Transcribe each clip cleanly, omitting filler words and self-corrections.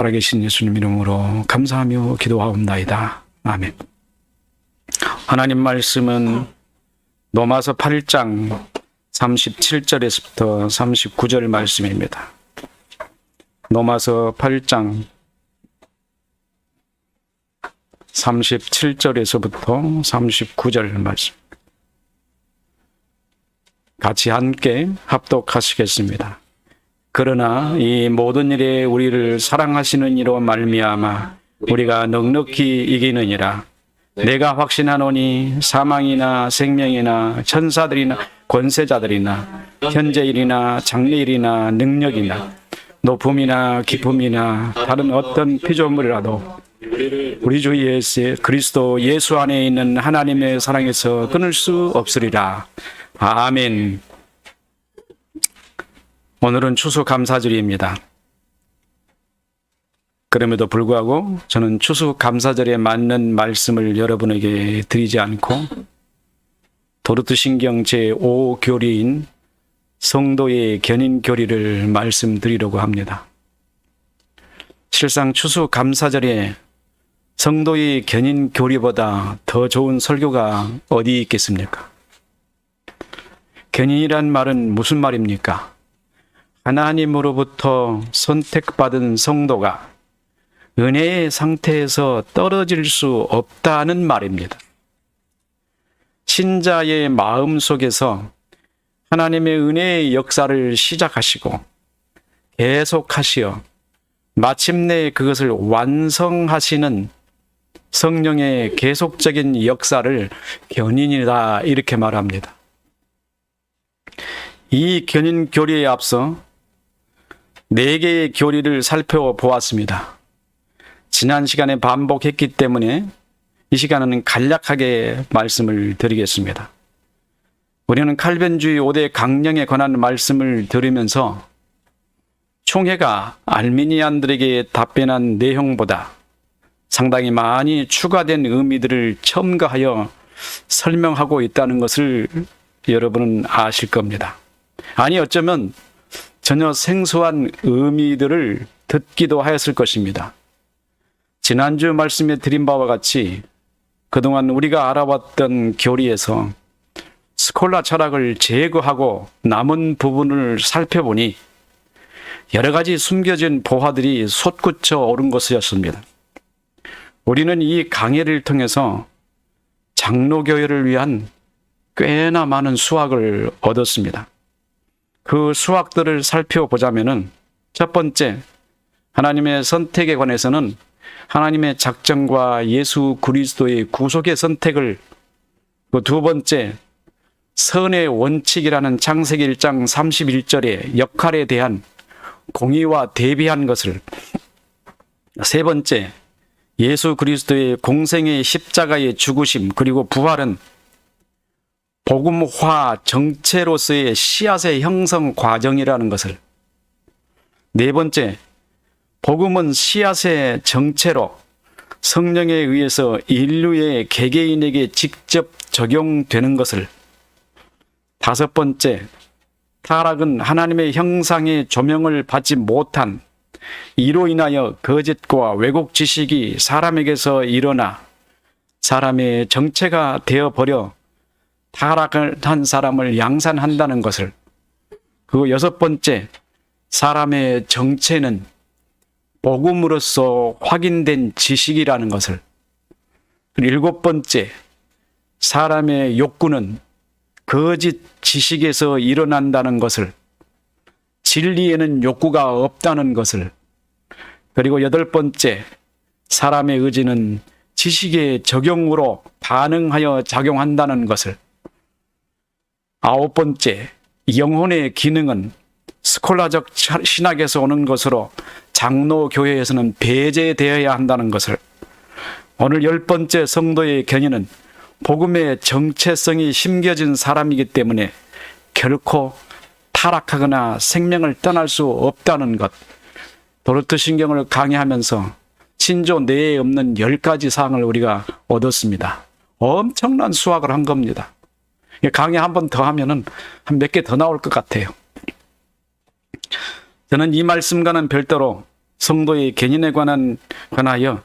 살아계신 예수님 이름으로 감사하며 기도하옵나이다. 아멘. 하나님 말씀은 로마서 8장 37절에서부터 39절 말씀입니다. 로마서 8장 37절에서부터 39절 말씀. 같이 함께 합독하시겠습니다. 그러나 이 모든 일에 우리를 사랑하시는 이로 말미암아 우리가 넉넉히 이기느니라. 내가 확신하노니 사망이나 생명이나 천사들이나 권세자들이나 현재일이나 장래일이나 능력이나 높음이나 깊음이나 다른 어떤 피조물이라도 우리 주 예수 그리스도 예수 안에 있는 하나님의 사랑에서 끊을 수 없으리라. 아멘. 오늘은 추수감사절입니다. 그럼에도 불구하고 저는 추수감사절에 맞는 말씀을 여러분에게 드리지 않고 도르트신경 제5교리인 성도의 견인교리를 말씀드리려고 합니다. 실상 추수감사절에 성도의 견인교리보다 더 좋은 설교가 어디 있겠습니까? 견인이란 말은 무슨 말입니까? 하나님으로부터 선택받은 성도가 은혜의 상태에서 떨어질 수 없다는 말입니다. 신자의 마음 속에서 하나님의 은혜의 역사를 시작하시고 계속하시어 마침내 그것을 완성하시는 성령의 계속적인 역사를 견인이다 이렇게 말합니다. 이 견인 교리에 앞서 4개의 교리를 살펴보았습니다. 지난 시간에 반복했기 때문에 이 시간에는 간략하게 말씀을 드리겠습니다. 우리는 칼빈주의 5대 강령에 관한 말씀을 들으면서 총회가 알미니안들에게 답변한 내용보다 상당히 많이 추가된 의미들을 첨가하여 설명하고 있다는 것을 여러분은 아실 겁니다. 아니 어쩌면 전혀 생소한 의미들을 듣기도 하였을 것입니다. 지난주 말씀에 드린 바와 같이 그동안 우리가 알아왔던 교리에서 스콜라 철학을 제거하고 남은 부분을 살펴보니 여러 가지 숨겨진 보화들이 솟구쳐 오른 것이었습니다. 우리는 이 강해를 통해서 장로교회를 위한 꽤나 많은 수학을 얻었습니다. 그 수학들을 살펴보자면은 첫 번째, 하나님의 선택에 관해서는 하나님의 작정과 예수 그리스도의 구속의 선택을, 그 두 번째, 선의 원칙이라는 창세기 1장 31절의 역할에 대한 공의와 대비한 것을, 세 번째, 예수 그리스도의 공생의 십자가의 죽으심 그리고 부활은 복음화 정체로서의 씨앗의 형성 과정이라는 것을, 네 번째, 복음은 씨앗의 정체로 성령에 의해서 인류의 개개인에게 직접 적용되는 것을, 다섯 번째, 타락은 하나님의 형상의 조명을 받지 못한 이로 인하여 거짓과 왜곡 지식이 사람에게서 일어나 사람의 정체가 되어버려 타락을 한 사람을 양산한다는 것을, 그리고 여섯 번째, 사람의 정체는 복음으로서 확인된 지식이라는 것을, 그리고 일곱 번째, 사람의 욕구는 거짓 지식에서 일어난다는 것을, 진리에는 욕구가 없다는 것을, 그리고 여덟 번째, 사람의 의지는 지식의 적용으로 반응하여 작용한다는 것을, 아홉 번째, 영혼의 기능은 스콜라적 신학에서 오는 것으로 장로교회에서는 배제되어야 한다는 것을, 오늘 열 번째 성도의 견인은 복음의 정체성이 심겨진 사람이기 때문에 결코 타락하거나 생명을 떠날 수 없다는 것, 도르트신경을 강의하면서 신조 내에 없는 10가지 사항을 우리가 얻었습니다. 엄청난 수학을 한 겁니다. 강의 한 번 더 하면은 한 몇 개 더 나올 것 같아요. 저는 이 말씀과는 별도로 성도의 개인에 관하여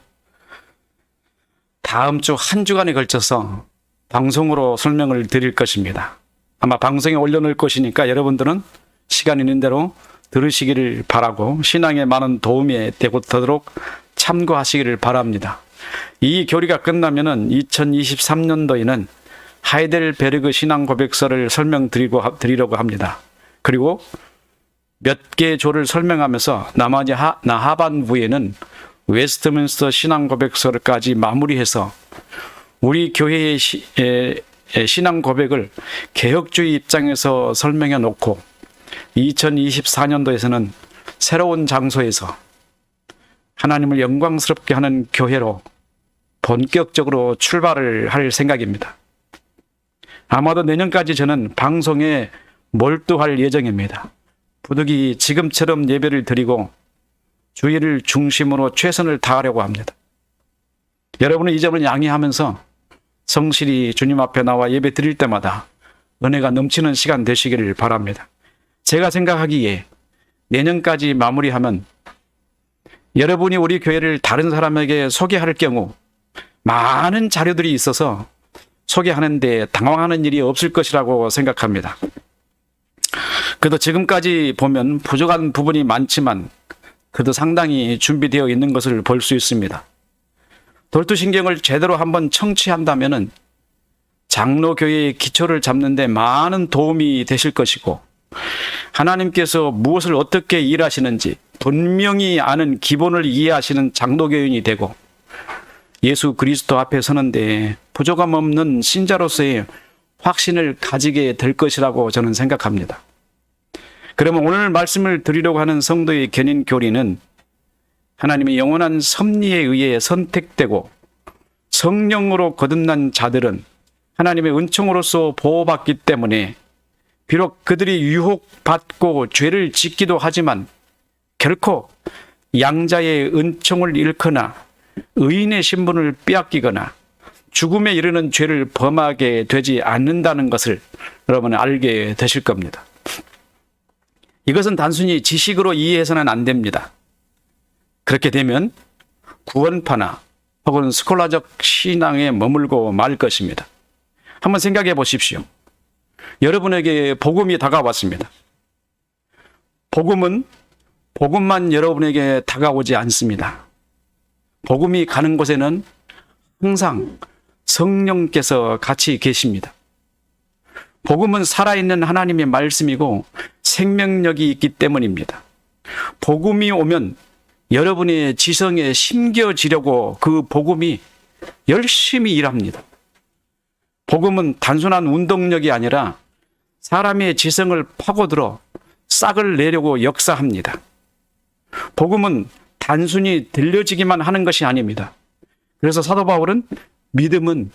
다음 주 한 주간에 걸쳐서 방송으로 설명을 드릴 것입니다. 아마 방송에 올려놓을 것이니까 여러분들은 시간 있는 대로 들으시기를 바라고 신앙에 많은 도움이 되도록 참고하시기를 바랍니다. 이 교리가 끝나면은 2023년도에는 하이델베르그 신앙 고백서를 설명드리려고 합니다. 그리고 몇 개의 조를 설명하면서 나머지 하반부에는 웨스트민스터 신앙 고백서까지 마무리해서 우리 교회의 신앙 고백을 개혁주의 입장에서 설명해 놓고 2024년도에서는 새로운 장소에서 하나님을 영광스럽게 하는 교회로 본격적으로 출발을 할 생각입니다. 아마도 내년까지 저는 방송에 몰두할 예정입니다. 부득이 지금처럼 예배를 드리고 주일을 중심으로 최선을 다하려고 합니다. 여러분은 이 점을 양해하면서 성실히 주님 앞에 나와 예배 드릴 때마다 은혜가 넘치는 시간 되시기를 바랍니다. 제가 생각하기에 내년까지 마무리하면 여러분이 우리 교회를 다른 사람에게 소개할 경우 많은 자료들이 있어서 소개하는데 당황하는 일이 없을 것이라고 생각합니다. 그래도 지금까지 보면 부족한 부분이 많지만 그래도 상당히 준비되어 있는 것을 볼 수 있습니다. 돌투신경을 제대로 한번 청취한다면 장로교회의 기초를 잡는 데 많은 도움이 되실 것이고 하나님께서 무엇을 어떻게 일하시는지 분명히 아는 기본을 이해하시는 장로교인이 되고 예수 그리스도 앞에 서는데 부족함 없는 신자로서의 확신을 가지게 될 것이라고 저는 생각합니다. 그러면 오늘 말씀을 드리려고 하는 성도의 견인 교리는 하나님의 영원한 섭리에 의해 선택되고 성령으로 거듭난 자들은 하나님의 은총으로서 보호받기 때문에 비록 그들이 유혹받고 죄를 짓기도 하지만 결코 양자의 은총을 잃거나 의인의 신분을 빼앗기거나 죽음에 이르는 죄를 범하게 되지 않는다는 것을 여러분은 알게 되실 겁니다. 이것은 단순히 지식으로 이해해서는 안 됩니다. 그렇게 되면 구원파나 혹은 스콜라적 신앙에 머물고 말 것입니다. 한번 생각해 보십시오. 여러분에게 복음이 다가왔습니다. 복음만 여러분에게 다가오지 않습니다. 복음이 가는 곳에는 항상 성령께서 같이 계십니다. 복음은 살아있는 하나님의 말씀이고 생명력이 있기 때문입니다. 복음이 오면 여러분의 지성에 심겨지려고 그 복음이 열심히 일합니다. 복음은 단순한 운동력이 아니라 사람의 지성을 파고들어 싹을 내려고 역사합니다. 복음은 단순히 들려지기만 하는 것이 아닙니다. 그래서 사도 바울은 믿음은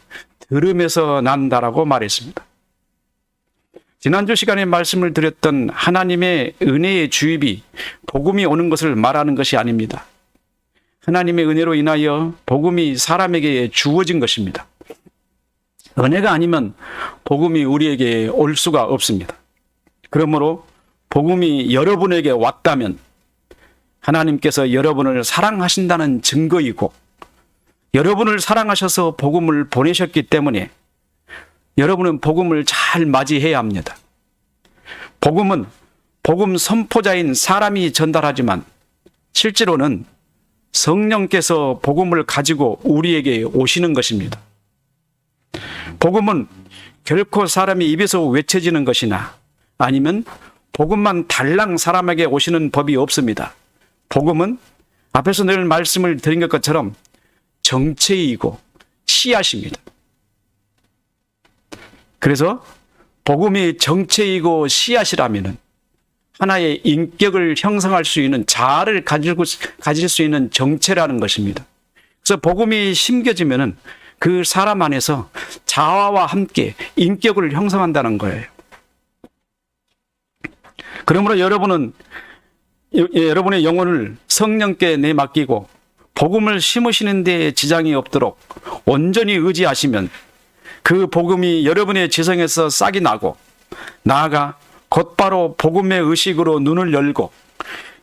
들음에서 난다라고 말했습니다. 지난주 시간에 말씀을 드렸던 하나님의 은혜의 주입이 복음이 오는 것을 말하는 것이 아닙니다. 하나님의 은혜로 인하여 복음이 사람에게 주어진 것입니다. 은혜가 아니면 복음이 우리에게 올 수가 없습니다. 그러므로 복음이 여러분에게 왔다면 하나님께서 여러분을 사랑하신다는 증거이고 여러분을 사랑하셔서 복음을 보내셨기 때문에 여러분은 복음을 잘 맞이해야 합니다. 복음은 복음 선포자인 사람이 전달하지만 실제로는 성령께서 복음을 가지고 우리에게 오시는 것입니다. 복음은 결코 사람이 입에서 외쳐지는 것이나 아니면 복음만 달랑 사람에게 오시는 법이 없습니다. 복음은 앞에서 늘 말씀을 드린 것처럼 정체이고 씨앗입니다. 그래서 복음이 정체이고 씨앗이라면 하나의 인격을 형성할 수 있는 자아를 가질 수 있는 정체라는 것입니다. 그래서 복음이 심겨지면 그 사람 안에서 자아와 함께 인격을 형성한다는 거예요. 그러므로 여러분은 여러분의 영혼을 성령께 내맡기고 복음을 심으시는 데 지장이 없도록 온전히 의지하시면 그 복음이 여러분의 지성에서 싹이 나고 나아가 곧바로 복음의 의식으로 눈을 열고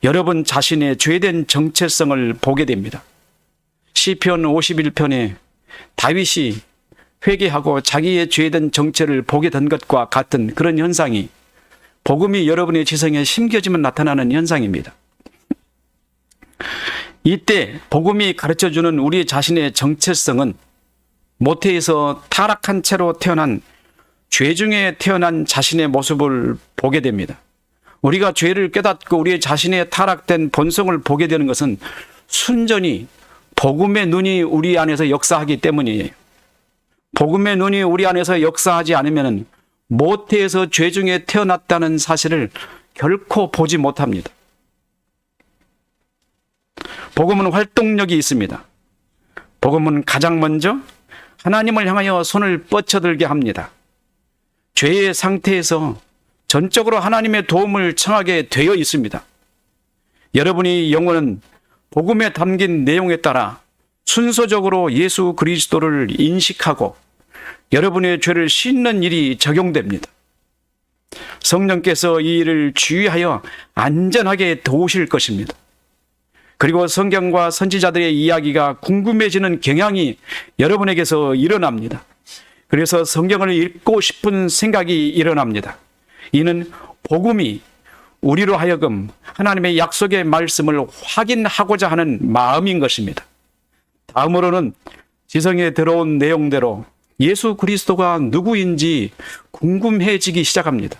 여러분 자신의 죄된 정체성을 보게 됩니다. 시편 51편에 다윗이 회개하고 자기의 죄된 정체를 보게 된 것과 같은 그런 현상이 복음이 여러분의 지성에 심겨지면 나타나는 현상입니다. 이때 복음이 가르쳐주는 우리 자신의 정체성은 모태에서 타락한 채로 태어난 죄 중에 태어난 자신의 모습을 보게 됩니다. 우리가 죄를 깨닫고 우리 자신의 타락된 본성을 보게 되는 것은 순전히 복음의 눈이 우리 안에서 역사하기 때문이에요. 복음의 눈이 우리 안에서 역사하지 않으면 모태에서 죄 중에 태어났다는 사실을 결코 보지 못합니다. 복음은 활동력이 있습니다. 복음은 가장 먼저 하나님을 향하여 손을 뻗쳐들게 합니다. 죄의 상태에서 전적으로 하나님의 도움을 청하게 되어 있습니다. 여러분의 영혼은 복음에 담긴 내용에 따라 순서적으로 예수 그리스도를 인식하고 여러분의 죄를 씻는 일이 적용됩니다. 성령께서 이 일을 주의하여 안전하게 도우실 것입니다. 그리고 성경과 선지자들의 이야기가 궁금해지는 경향이 여러분에게서 일어납니다. 그래서 성경을 읽고 싶은 생각이 일어납니다. 이는 복음이 우리로 하여금 하나님의 약속의 말씀을 확인하고자 하는 마음인 것입니다. 다음으로는 지성에 들어온 내용대로 예수 그리스도가 누구인지 궁금해지기 시작합니다.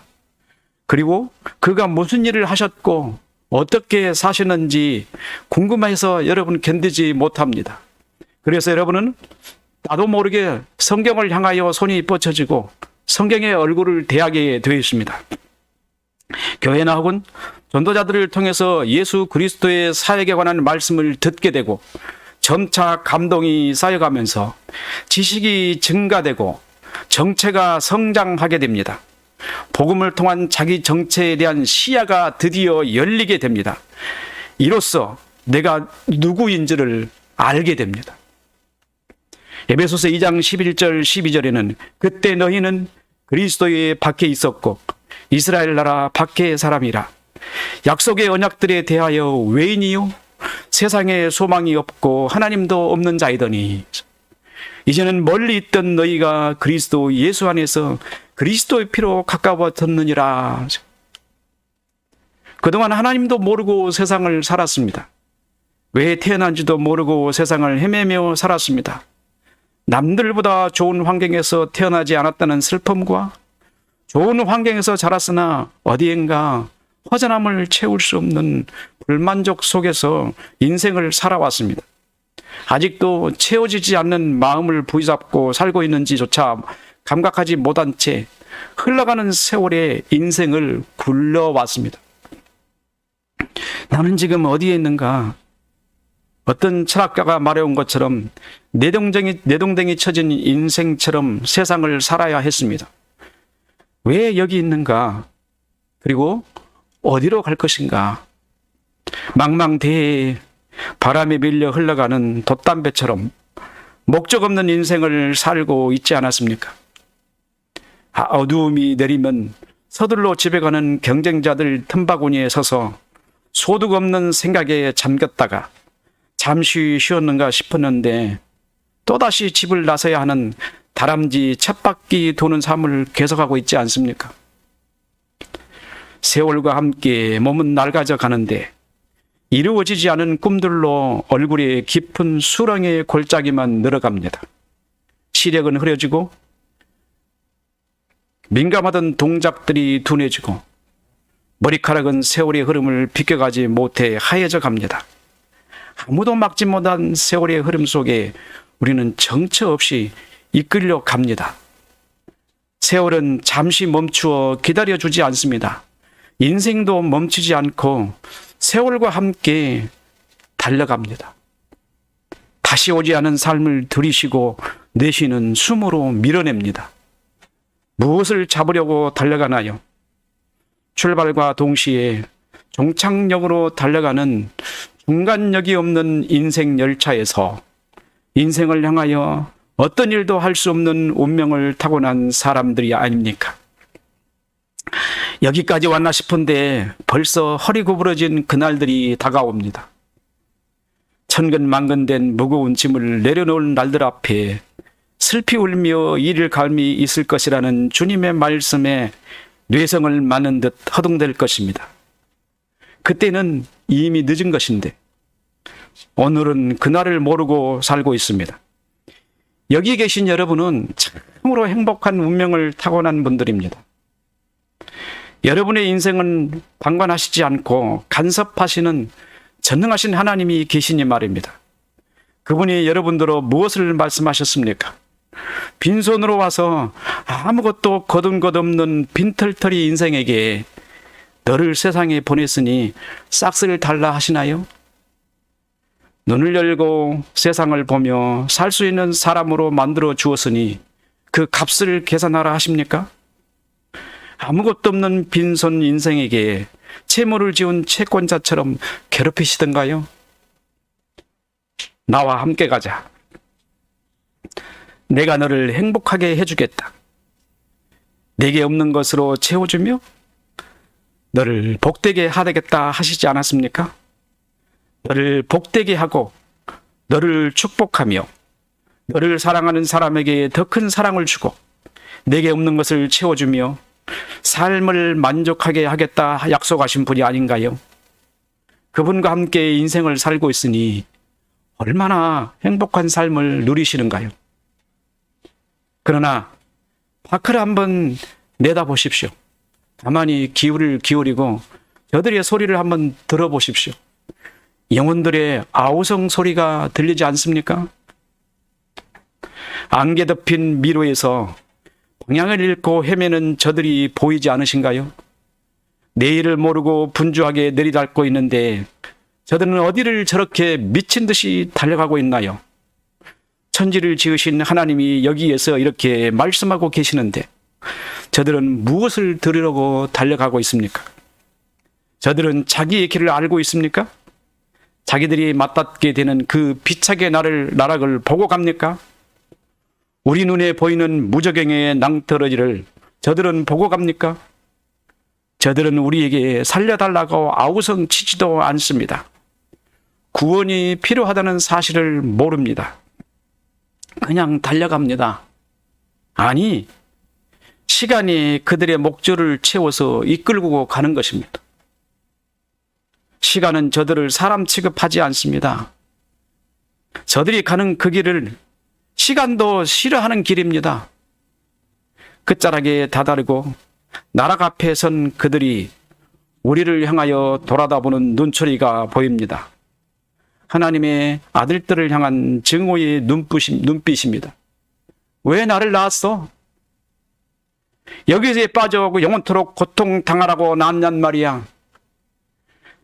그리고 그가 무슨 일을 하셨고 어떻게 사시는지 궁금해서 여러분 견디지 못합니다. 그래서 여러분은 나도 모르게 성경을 향하여 손이 뻗쳐지고 성경의 얼굴을 대하게 되어 있습니다. 교회나 혹은 전도자들을 통해서 예수 그리스도의 사역에 관한 말씀을 듣게 되고 점차 감동이 쌓여가면서 지식이 증가되고 정체가 성장하게 됩니다. 복음을 통한 자기 정체에 대한 시야가 드디어 열리게 됩니다. 이로써 내가 누구인지를 알게 됩니다. 에베소서 2장 11절 12절에는 그때 너희는 그리스도의 밖에 있었고 이스라엘 나라 밖의 사람이라 약속의 언약들에 대하여 외인이요 세상에 소망이 없고 하나님도 없는 자이더니 이제는 멀리 있던 너희가 그리스도 예수 안에서 그리스도의 피로 가까워졌느니라. 그동안 하나님도 모르고 세상을 살았습니다. 왜 태어난지도 모르고 세상을 헤매며 살았습니다. 남들보다 좋은 환경에서 태어나지 않았다는 슬픔과 좋은 환경에서 자랐으나 어디엔가 허전함을 채울 수 없는 불만족 속에서 인생을 살아왔습니다. 아직도 채워지지 않는 마음을 부여잡고 살고 있는지조차 감각하지 못한 채 흘러가는 세월의 인생을 굴러왔습니다. 나는 지금 어디에 있는가? 어떤 철학가가 말해온 것처럼 내동댕이 쳐진 인생처럼 세상을 살아야 했습니다. 왜 여기 있는가? 그리고 어디로 갈 것인가? 망망대해에 바람에 밀려 흘러가는 돛담배처럼 목적 없는 인생을 살고 있지 않았습니까? 어두움이 내리면 서둘러 집에 가는 경쟁자들 틈바구니에 서서 소득 없는 생각에 잠겼다가 잠시 쉬었는가 싶었는데 또다시 집을 나서야 하는 다람쥐 쳇바퀴 도는 삶을 계속하고 있지 않습니까? 세월과 함께 몸은 낡아져 가는데 이루어지지 않은 꿈들로 얼굴에 깊은 수렁의 골짜기만 늘어갑니다. 시력은 흐려지고 민감하던 동작들이 둔해지고 머리카락은 세월의 흐름을 비껴가지 못해 하얘져 갑니다. 아무도 막지 못한 세월의 흐름 속에 우리는 정처 없이 이끌려 갑니다. 세월은 잠시 멈추어 기다려주지 않습니다. 인생도 멈추지 않고 세월과 함께 달려갑니다. 다시 오지 않은 삶을 들이쉬고 내쉬는 숨으로 밀어냅니다. 무엇을 잡으려고 달려가나요? 출발과 동시에 종착역으로 달려가는 중간역이 없는 인생 열차에서 인생을 향하여 어떤 일도 할 수 없는 운명을 타고난 사람들이 아닙니까? 여기까지 왔나 싶은데 벌써 허리 구부러진 그날들이 다가옵니다. 천근만근된 무거운 짐을 내려놓을 날들 앞에 슬피 울며 이를 갈미 있을 것이라는 주님의 말씀에 뇌성을 맞는 듯 허둥댈 것입니다. 그때는 이미 늦은 것인데 오늘은 그날을 모르고 살고 있습니다. 여기 계신 여러분은 참으로 행복한 운명을 타고난 분들입니다. 여러분의 인생은 방관하시지 않고 간섭하시는 전능하신 하나님이 계시니 말입니다. 그분이 여러분들로 무엇을 말씀하셨습니까? 빈손으로 와서 아무것도 거둔 것 없는 빈털터리 인생에게 너를 세상에 보냈으니 싹쓸이를 달라 하시나요? 눈을 열고 세상을 보며 살 수 있는 사람으로 만들어 주었으니 그 값을 계산하라 하십니까? 아무것도 없는 빈손 인생에게 채무를 지은 채권자처럼 괴롭히시던가요? 나와 함께 가자. 내가 너를 행복하게 해주겠다. 내게 없는 것으로 채워주며 너를 복되게 하겠다 하시지 않았습니까? 너를 복되게 하고 너를 축복하며 너를 사랑하는 사람에게 더 큰 사랑을 주고 내게 없는 것을 채워주며 삶을 만족하게 하겠다 약속하신 분이 아닌가요? 그분과 함께 인생을 살고 있으니 얼마나 행복한 삶을 누리시는가요? 그러나 밖을 한번 내다보십시오. 가만히 귀를 기울이고 저들의 소리를 한번 들어보십시오. 영혼들의 아우성 소리가 들리지 않습니까? 안개 덮인 미로에서 방향을 잃고 헤매는 저들이 보이지 않으신가요? 내일을 모르고 분주하게 내리닫고 있는데 저들은 어디를 저렇게 미친 듯이 달려가고 있나요? 천지를 지으신 하나님이 여기에서 이렇게 말씀하고 계시는데 저들은 무엇을 들으려고 달려가고 있습니까? 저들은 자기의 길을 알고 있습니까? 자기들이 맞닿게 되는 그 비착의 나락을 보고 갑니까? 우리 눈에 보이는 무저갱의 낭떠러지를 저들은 보고 갑니까? 저들은 우리에게 살려달라고 아우성 치지도 않습니다. 구원이 필요하다는 사실을 모릅니다. 그냥 달려갑니다. 아니, 시간이 그들의 목줄을 채워서 이끌고 가는 것입니다. 시간은 저들을 사람 취급하지 않습니다. 저들이 가는 그 길을 시간도 싫어하는 길입니다. 끝자락에 다다르고 나락 앞에 선 그들이 우리를 향하여 돌아다보는 눈초리가 보입니다. 하나님의 아들들을 향한 증오의 눈빛입니다. 왜 나를 낳았어? 여기에 빠져오고 영원토록 고통당하라고 낳았냔 말이야.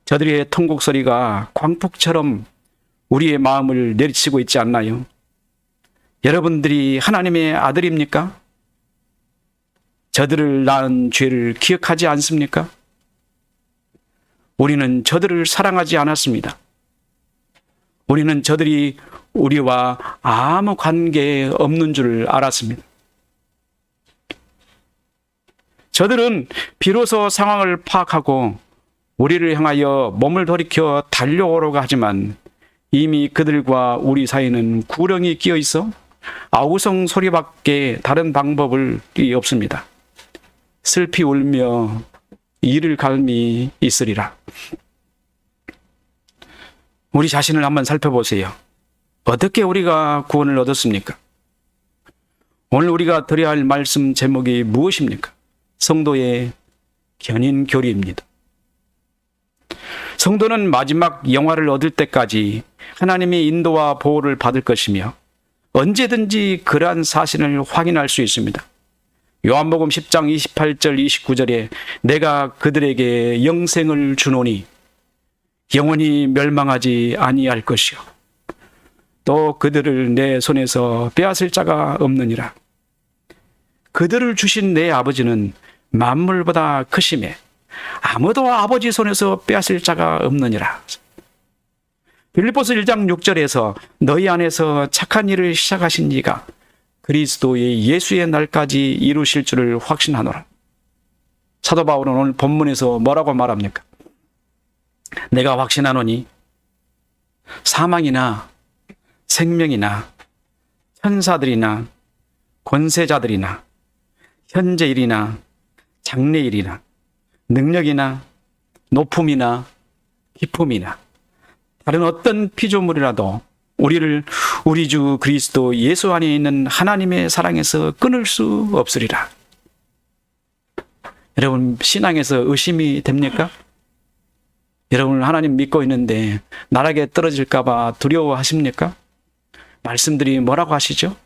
저들의 통곡 소리가 광풍처럼 우리의 마음을 내리치고 있지 않나요? 여러분들이 하나님의 아들입니까? 저들을 낳은 죄를 기억하지 않습니까? 우리는 저들을 사랑하지 않았습니다. 우리는 저들이 우리와 아무 관계 없는 줄 알았습니다. 저들은 비로소 상황을 파악하고 우리를 향하여 몸을 돌이켜 달려오려고 하지만 이미 그들과 우리 사이는 구렁이 끼어 있어 아우성 소리밖에 다른 방법이 없습니다. 슬피 울며 이를 갈미 있으리라. 우리 자신을 한번 살펴보세요. 어떻게 우리가 구원을 얻었습니까? 오늘 우리가 드려야 할 말씀 제목이 무엇입니까? 성도의 견인교리입니다. 성도는 마지막 영화를 얻을 때까지 하나님의 인도와 보호를 받을 것이며 언제든지 그러한 사실을 확인할 수 있습니다. 요한복음 10장 28절 29절에 내가 그들에게 영생을 주노니 영원히 멸망하지 아니할 것이요 또 그들을 내 손에서 빼앗을 자가 없느니라. 그들을 주신 내 아버지는 만물보다 크심에 아무도 아버지 손에서 빼앗을 자가 없느니라. 빌립보서 1장 6절에서 너희 안에서 착한 일을 시작하신 이가 그리스도의 예수의 날까지 이루실 줄을 확신하노라. 사도 바울은 오늘 본문에서 뭐라고 말합니까? 내가 확신하노니 사망이나 생명이나 천사들이나 권세자들이나 현재일이나 장래일이나 능력이나 높음이나 깊음이나 다른 어떤 피조물이라도 우리를 우리 주 그리스도 예수 안에 있는 하나님의 사랑에서 끊을 수 없으리라. 여러분, 신앙에서 의심이 됩니까? 여러분, 하나님 믿고 있는데 나락에 떨어질까봐 두려워하십니까? 말씀들이 뭐라고 하시죠?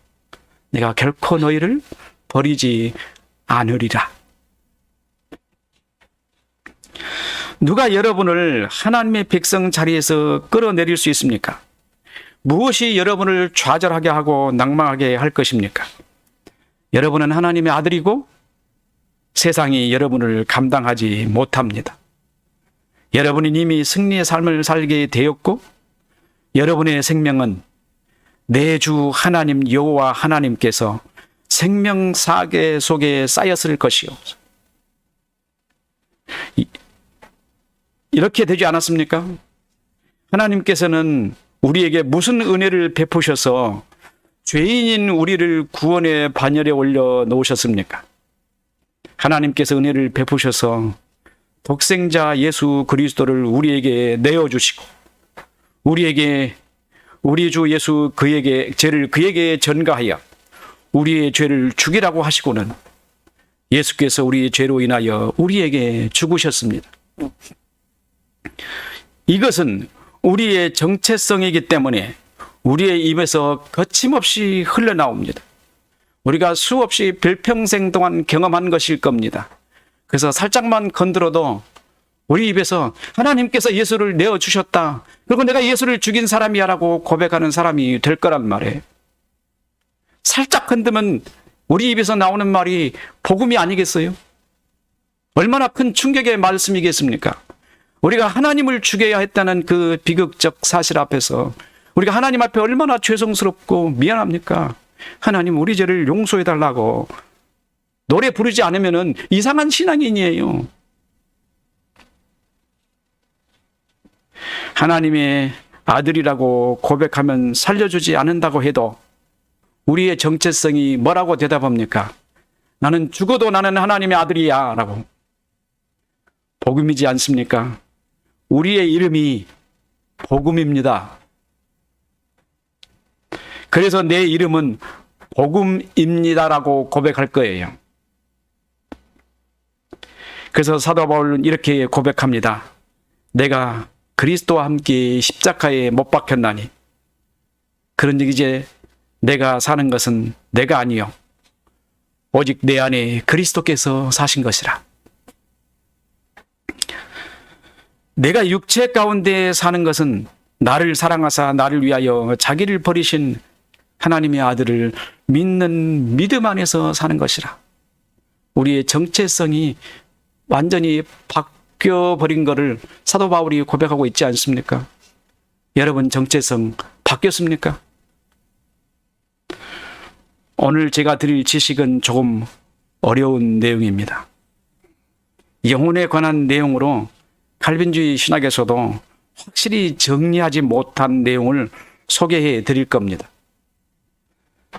내가 결코 너희를 버리지 않으리라. 누가 여러분을 하나님의 백성 자리에서 끌어내릴 수 있습니까? 무엇이 여러분을 좌절하게 하고 낭망하게 할 것입니까? 여러분은 하나님의 아들이고 세상이 여러분을 감당하지 못합니다. 여러분은 이미 승리의 삶을 살게 되었고 여러분의 생명은 내 주 하나님 여호와 하나님께서 생명 사계 속에 쌓였을 것이요. 이렇게 되지 않았습니까? 하나님께서는 우리에게 무슨 은혜를 베푸셔서 죄인인 우리를 구원의 반열에 올려 놓으셨습니까? 하나님께서 은혜를 베푸셔서 독생자 예수 그리스도를 우리에게 내어주시고 우리 주 예수 죄를 그에게 전가하여 우리의 죄를 죽이라고 하시고는 예수께서 우리의 죄로 인하여 우리에게 죽으셨습니다. 이것은 우리의 정체성이기 때문에 우리의 입에서 거침없이 흘러나옵니다. 우리가 수없이 별평생 동안 경험한 것일 겁니다. 그래서 살짝만 건드려도 우리 입에서 하나님께서 예수를 내어주셨다. 그리고 내가 예수를 죽인 사람이야 라고 고백하는 사람이 될 거란 말이에요. 살짝 흔들면 우리 입에서 나오는 말이 복음이 아니겠어요? 얼마나 큰 충격의 말씀이겠습니까? 우리가 하나님을 죽여야 했다는 그 비극적 사실 앞에서 우리가 하나님 앞에 얼마나 죄송스럽고 미안합니까? 하나님 우리 죄를 용서해달라고 노래 부르지 않으면 이상한 신앙인이에요. 하나님의 아들이라고 고백하면 살려주지 않는다고 해도 우리의 정체성이 뭐라고 대답합니까? 나는 죽어도 나는 하나님의 아들이야 라고. 복음이지 않습니까? 우리의 이름이 복음입니다. 그래서 내 이름은 복음입니다라고 고백할 거예요. 그래서 사도 바울은 이렇게 고백합니다. 내가 그리스도와 함께 십자가에 못 박혔나니 그런즉 이제 내가 사는 것은 내가 아니요 오직 내 안에 그리스도께서 사신 것이라. 내가 육체 가운데 사는 것은 나를 사랑하사 나를 위하여 자기를 버리신 하나님의 아들을 믿는 믿음 안에서 사는 것이라. 우리의 정체성이 완전히 바뀌어버린 것을 사도 바울이 고백하고 있지 않습니까? 여러분 정체성 바뀌었습니까? 오늘 제가 드릴 지식은 조금 어려운 내용입니다. 영혼에 관한 내용으로 칼빈주의 신학에서도 확실히 정리하지 못한 내용을 소개해 드릴 겁니다.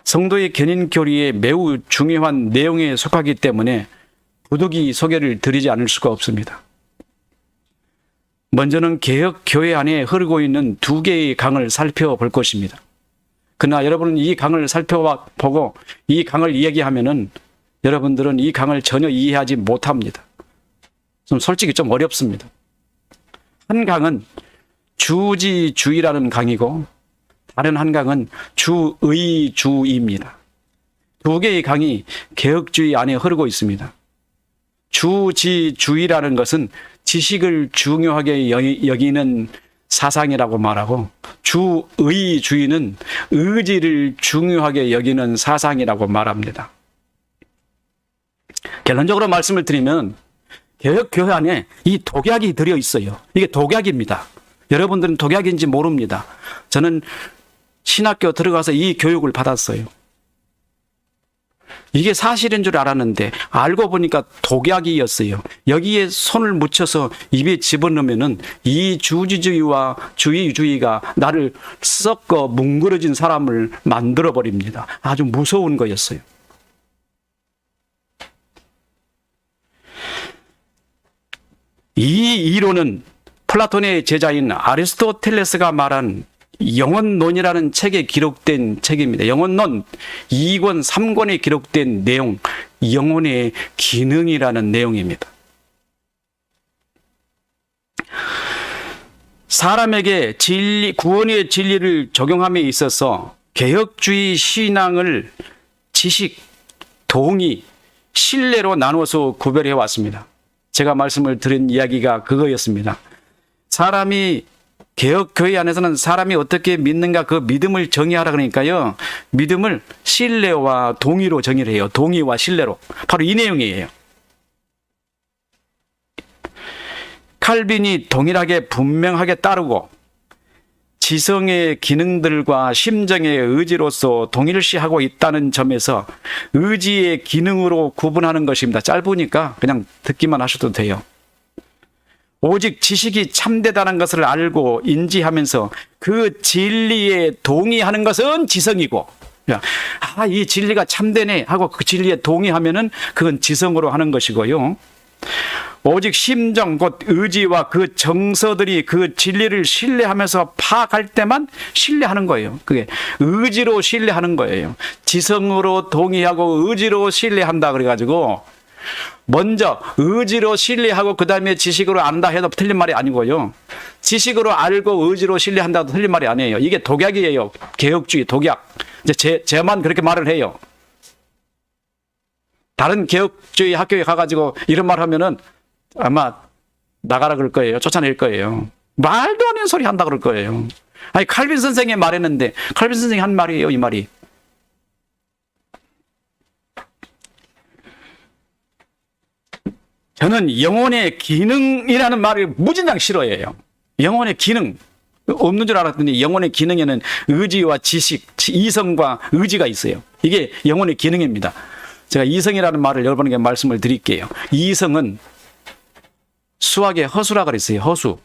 성도의 견인 교리에 매우 중요한 내용에 속하기 때문에 부득이 소개를 드리지 않을 수가 없습니다. 먼저는 개혁 교회 안에 흐르고 있는 두 개의 강을 살펴볼 것입니다. 그러나 여러분은 이 강을 살펴보고 이 강을 이야기하면은 여러분들은 이 강을 전혀 이해하지 못합니다. 솔직히 좀 어렵습니다. 한 강은 주지주의라는 강이고 다른 한 강은 주의주의입니다. 두 개의 강이 개혁주의 안에 흐르고 있습니다. 주지주의라는 것은 지식을 중요하게 여기는 사상이라고 말하고 주의주의는 의지를 중요하게 여기는 사상이라고 말합니다. 결론적으로 말씀을 드리면 개혁교회 안에 이 독약이 들어있어요. 이게 독약입니다. 여러분들은 독약인지 모릅니다. 저는 신학교 들어가서 이 교육을 받았어요. 이게 사실인 줄 알았는데 알고 보니까 독약이었어요. 여기에 손을 묻혀서 입에 집어넣으면은 이 주지주의와 주의주의가 나를 썩고 뭉그러진 사람을 만들어 버립니다. 아주 무서운 거였어요. 이 이론은 플라톤의 제자인 아리스토텔레스가 말한 영혼론이라는 책에 기록된 책입니다. 영혼론 2권, 3권에 기록된 내용, 영혼의 기능이라는 내용입니다. 사람에게 구원의 진리를 적용함에 있어서 개혁주의 신앙을 지식, 동의, 신뢰로 나누어서 구별해 왔습니다. 제가 말씀을 드린 이야기가 그거였습니다. 사람이 개혁교회 안에서는 사람이 어떻게 믿는가 그 믿음을 정의하라 그러니까요. 믿음을 신뢰와 동의로 정의를 해요. 동의와 신뢰로. 바로 이 내용이에요. 칼빈이 동일하게 분명하게 따르고 지성의 기능들과 심정의 의지로서 동일시하고 있다는 점에서 의지의 기능으로 구분하는 것입니다. 짧으니까 그냥 듣기만 하셔도 돼요. 오직 지식이 참되다는 것을 알고 인지하면서 그 진리에 동의하는 것은 지성이고, 이 진리가 참되네 하고 그 진리에 동의하면은 그건 지성으로 하는 것이고요. 오직 심정, 곧 의지와 그 정서들이 그 진리를 신뢰하면서 파악할 때만 신뢰하는 거예요. 그게 의지로 신뢰하는 거예요. 지성으로 동의하고 의지로 신뢰한다 그래가지고 먼저 의지로 신뢰하고 그 다음에 지식으로 안다 해도 틀린 말이 아니고요. 지식으로 알고 의지로 신뢰한다도 틀린 말이 아니에요. 이게 독약이에요. 개혁주의 독약. 이제 제만 그렇게 말을 해요. 다른 개혁주의 학교에 가가지고 이런 말 하면은 아마 나가라 그럴 거예요. 쫓아낼 거예요. 말도 안 되는 소리 한다 그럴 거예요. 아니 칼빈 선생이 말했는데 칼빈 선생이 한 말이에요. 이 말이. 저는 영혼의 기능이라는 말을 무진장 싫어해요. 영혼의 기능. 없는 줄 알았더니 영혼의 기능에는 의지와 지식, 이성과 의지가 있어요. 이게 영혼의 기능입니다. 제가 이성이라는 말을 여러 번에 말씀을 드릴게요. 이성은 수학의 허수라 그랬어요. 허수.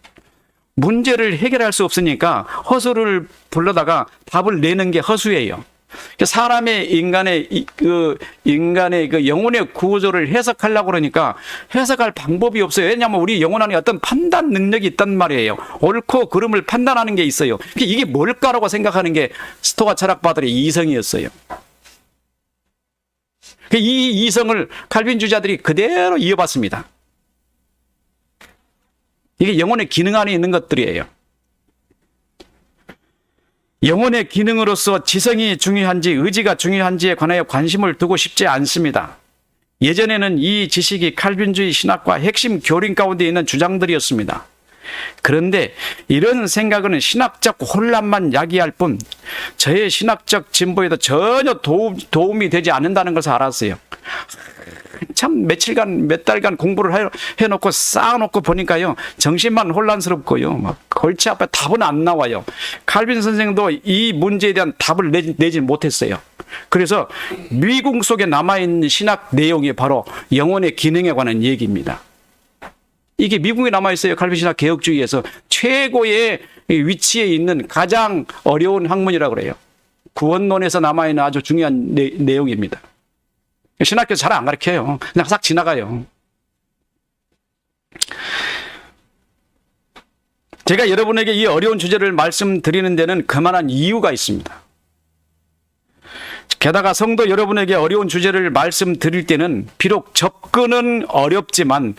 문제를 해결할 수 없으니까 허수를 불러다가 답을 내는 게 허수예요. 사람의 인간의 그 영혼의 구조를 해석하려고 그러니까 해석할 방법이 없어요. 왜냐하면 우리 영혼 안에 어떤 판단 능력이 있단 말이에요. 옳고 그름을 판단하는 게 있어요. 이게 뭘까라고 생각하는 게 스토아 철학파들의 이성이었어요. 이 이성을 칼빈 주자들이 그대로 이어받습니다. 이게 영혼의 기능 안에 있는 것들이에요. 영혼의 기능으로서 지성이 중요한지 의지가 중요한지에 관하여 관심을 두고 싶지 않습니다. 예전에는 이 지식이 칼빈주의 신학과 핵심 교린 가운데 있는 주장들이었습니다. 그런데 이런 생각은 신학적 혼란만 야기할 뿐 저의 신학적 진보에도 전혀 도움이 되지 않는다는 것을 알았어요. 참 며칠간 몇 달간 공부를 해놓고 쌓아놓고 보니까요 정신만 혼란스럽고요 막 골치 아파 답은 안 나와요. 칼빈 선생도 이 문제에 대한 답을 내지 못했어요. 그래서 미궁 속에 남아있는 신학 내용이 바로 영혼의 기능에 관한 얘기입니다. 이게 미궁에 남아있어요. 칼빈 신학 개혁주의에서 최고의 위치에 있는 가장 어려운 학문이라고 그래요. 구원론에서 남아있는 아주 중요한 내용입니다. 신학교 잘 안 가르쳐요. 그냥 싹 지나가요. 제가 여러분에게 이 어려운 주제를 말씀드리는 데는 그만한 이유가 있습니다. 게다가 성도 여러분에게 어려운 주제를 말씀드릴 때는 비록 접근은 어렵지만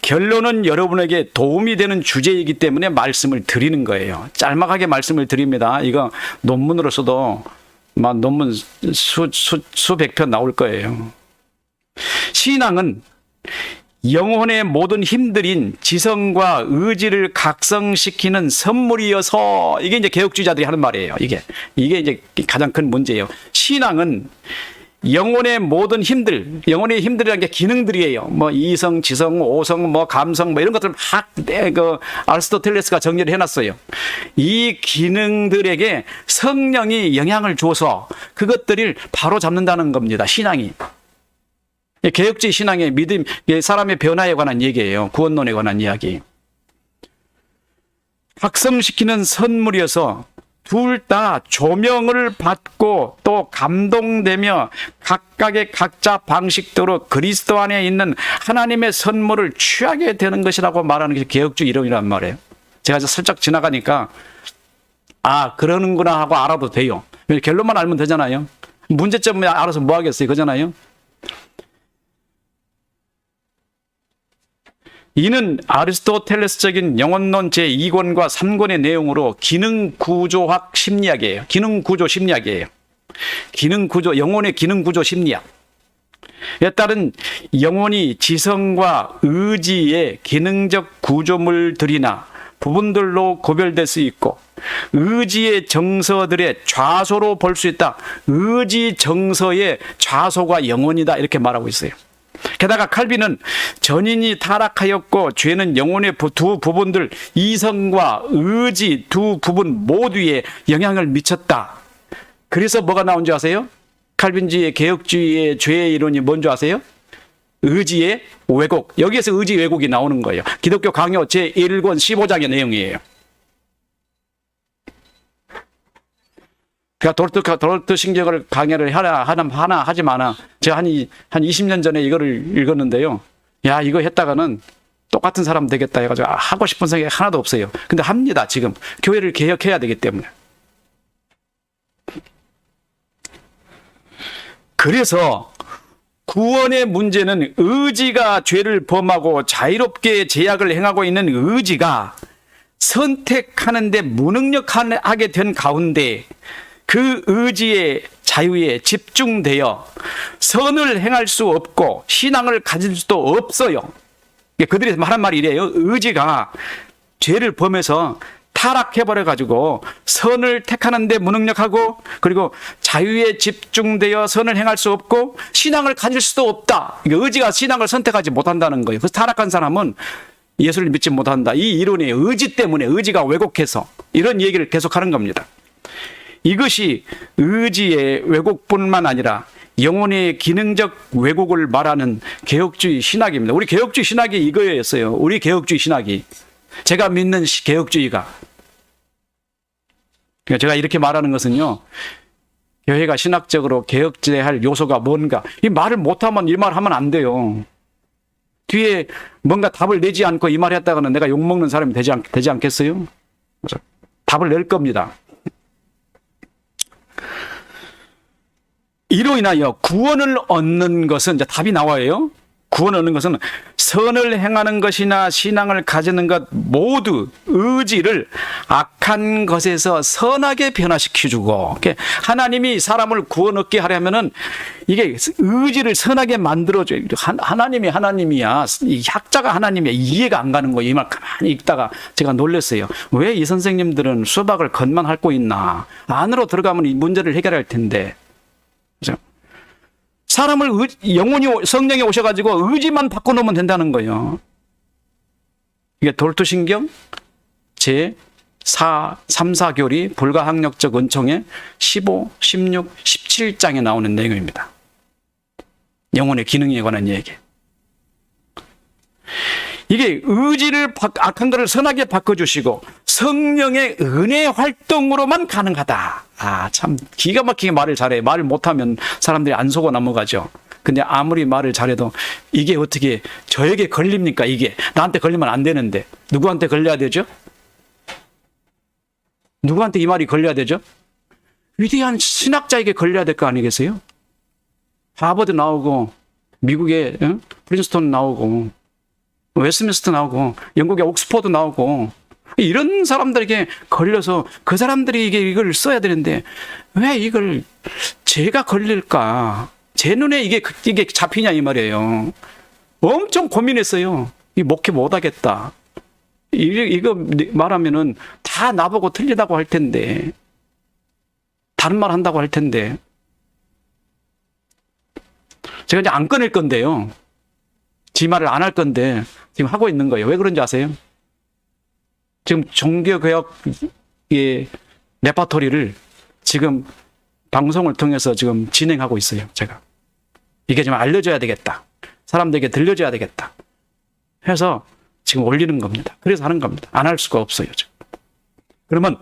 결론은 여러분에게 도움이 되는 주제이기 때문에 말씀을 드리는 거예요. 짤막하게 말씀을 드립니다. 이거 논문으로서도 막 논문 수백 편 나올 거예요. 신앙은 영혼의 모든 힘들인 지성과 의지를 각성시키는 선물이어서 이게 이제 개혁주의자들이 하는 말이에요. 이게 이제 가장 큰 문제예요. 신앙은 영혼의 모든 힘들, 영혼의 힘들이라는 게 기능들이에요. 뭐 이성, 지성, 오성, 뭐 감성, 뭐 이런 것들 막 아리스토텔레스가 정리를 해놨어요. 이 기능들에게 성령이 영향을 줘서 그것들을 바로 잡는다는 겁니다. 신앙이. 개혁주의 신앙의 믿음, 사람의 변화에 관한 얘기예요. 구원론에 관한 이야기. 학성시키는 선물이어서 둘 다 조명을 받고 또 감동되며 각각의 각자 방식대로 그리스도 안에 있는 하나님의 선물을 취하게 되는 것이라고 말하는 것이 개혁주의 이론이란 말이에요. 제가 살짝 지나가니까 아 그러는구나 하고 알아도 돼요. 결론만 알면 되잖아요. 문제점을 알아서 뭐 하겠어요. 그잖아요. 이는 아리스토텔레스적인 영혼론 제2권과 3권의 내용으로 기능구조학 심리학이에요. 기능구조 심리학이에요. 기능구조, 영혼의 기능구조 심리학. 에 따른 영혼이 지성과 의지의 기능적 구조물들이나 부분들로 구별될 수 있고 의지의 정서들의 좌소로 볼 수 있다. 의지 정서의 좌소가 영혼이다. 이렇게 말하고 있어요. 게다가 칼빈은 전인이 타락하였고 죄는 영혼의 두 부분들 이성과 의지 두 부분 모두에 영향을 미쳤다. 그래서 뭐가 나온 줄 아세요? 칼빈주의 개혁주의의 죄의 이론이 뭔지 아세요? 의지의 왜곡. 여기에서 의지 왜곡이 나오는 거예요. 기독교 강요 제1권 15장의 내용이에요. 그러니까 도르트 신경을 강의를 하나 하지만 제가 한 20년 전에 이거를 읽었는데요. 야, 이거 했다가는 똑같은 사람 되겠다 해가지고 하고 싶은 생각이 하나도 없어요. 근데 합니다, 지금. 교회를 개혁해야 되기 때문에. 그래서 구원의 문제는 의지가 죄를 범하고 자유롭게 제약을 행하고 있는 의지가 선택하는데 무능력하게 된 가운데 그 의지의 자유에 집중되어 선을 행할 수 없고 신앙을 가질 수도 없어요. 그들이 말한 말이 이래요. 의지가 죄를 범해서 타락해버려가지고 선을 택하는데 무능력하고 그리고 자유에 집중되어 선을 행할 수 없고 신앙을 가질 수도 없다. 의지가 신앙을 선택하지 못한다는 거예요. 그래서 타락한 사람은 예수를 믿지 못한다. 이 이론이 의지 때문에 의지가 왜곡해서 이런 얘기를 계속하는 겁니다. 이것이 의지의 왜곡뿐만 아니라 영혼의 기능적 왜곡을 말하는 개혁주의 신학입니다. 우리 개혁주의 신학이 이거였어요. 우리 개혁주의 신학이. 제가 믿는 개혁주의가. 제가 이렇게 말하는 것은요. 교회가 신학적으로 개혁제할 요소가 뭔가. 이 말을 못하면 이 말 하면 안 돼요. 뒤에 뭔가 답을 내지 않고 이 말 했다가는 내가 욕먹는 사람이 되지 않겠어요? 답을 낼 겁니다. 이로 인하여 구원을 얻는 것은 이제 답이 나와요. 구원을 얻는 것은 선을 행하는 것이나 신앙을 가지는 것 모두 의지를 악한 것에서 선하게 변화시켜주고 하나님이 사람을 구원 얻게 하려면은 이게 의지를 선하게 만들어줘요. 하나님이 하나님이야. 이 학자가 하나님이야. 이해가 안 가는 거예요. 이 말 가만히 읽다가 제가 놀랐어요. 왜 이 선생님들은 수박을 겉만 핥고 있나. 안으로 들어가면 이 문제를 해결할 텐데. 사람을 영혼이 성령이 오셔가지고 의지만 바꿔놓으면 된다는 거예요. 이게 도르트신경 제 3, 4교리 불가항력적 은총의 15, 16, 17장에 나오는 내용입니다. 영혼의 기능에 관한 얘기. 이게 의지를 악한 것을 선하게 바꿔주시고 성령의 은혜 활동으로만 가능하다. 참 기가 막히게 말을 잘해. 말을 못하면 사람들이 안 속아 넘어가죠. 근데 아무리 말을 잘해도 이게 어떻게 저에게 걸립니까? 이게 나한테 걸리면 안 되는데 누구한테 걸려야 되죠? 누구한테 이 말이 걸려야 되죠? 위대한 신학자에게 걸려야 될 거 아니겠어요? 하버드 나오고 미국의 프린스턴 나오고 웨스트민스터 나오고 영국의 옥스퍼드 나오고 이런 사람들에게 걸려서 그 사람들이 이걸 써야 되는데 왜 이걸 제가 걸릴까? 제 눈에 이게 잡히냐 이 말이에요. 엄청 고민했어요. 이 목회 못하겠다. 이거 말하면은 다 나보고 틀리다고 할 텐데 다른 말 한다고 할 텐데 제가 이제 안 꺼낼 건데요. 지 말을 안 할 건데 지금 하고 있는 거예요. 왜 그런지 아세요? 지금 종교개혁의 레파토리를 지금 방송을 통해서 지금 진행하고 있어요. 제가. 이게 좀 알려줘야 되겠다. 사람들에게 들려줘야 되겠다. 해서 지금 올리는 겁니다. 그래서 하는 겁니다. 안 할 수가 없어요. 지금. 그러면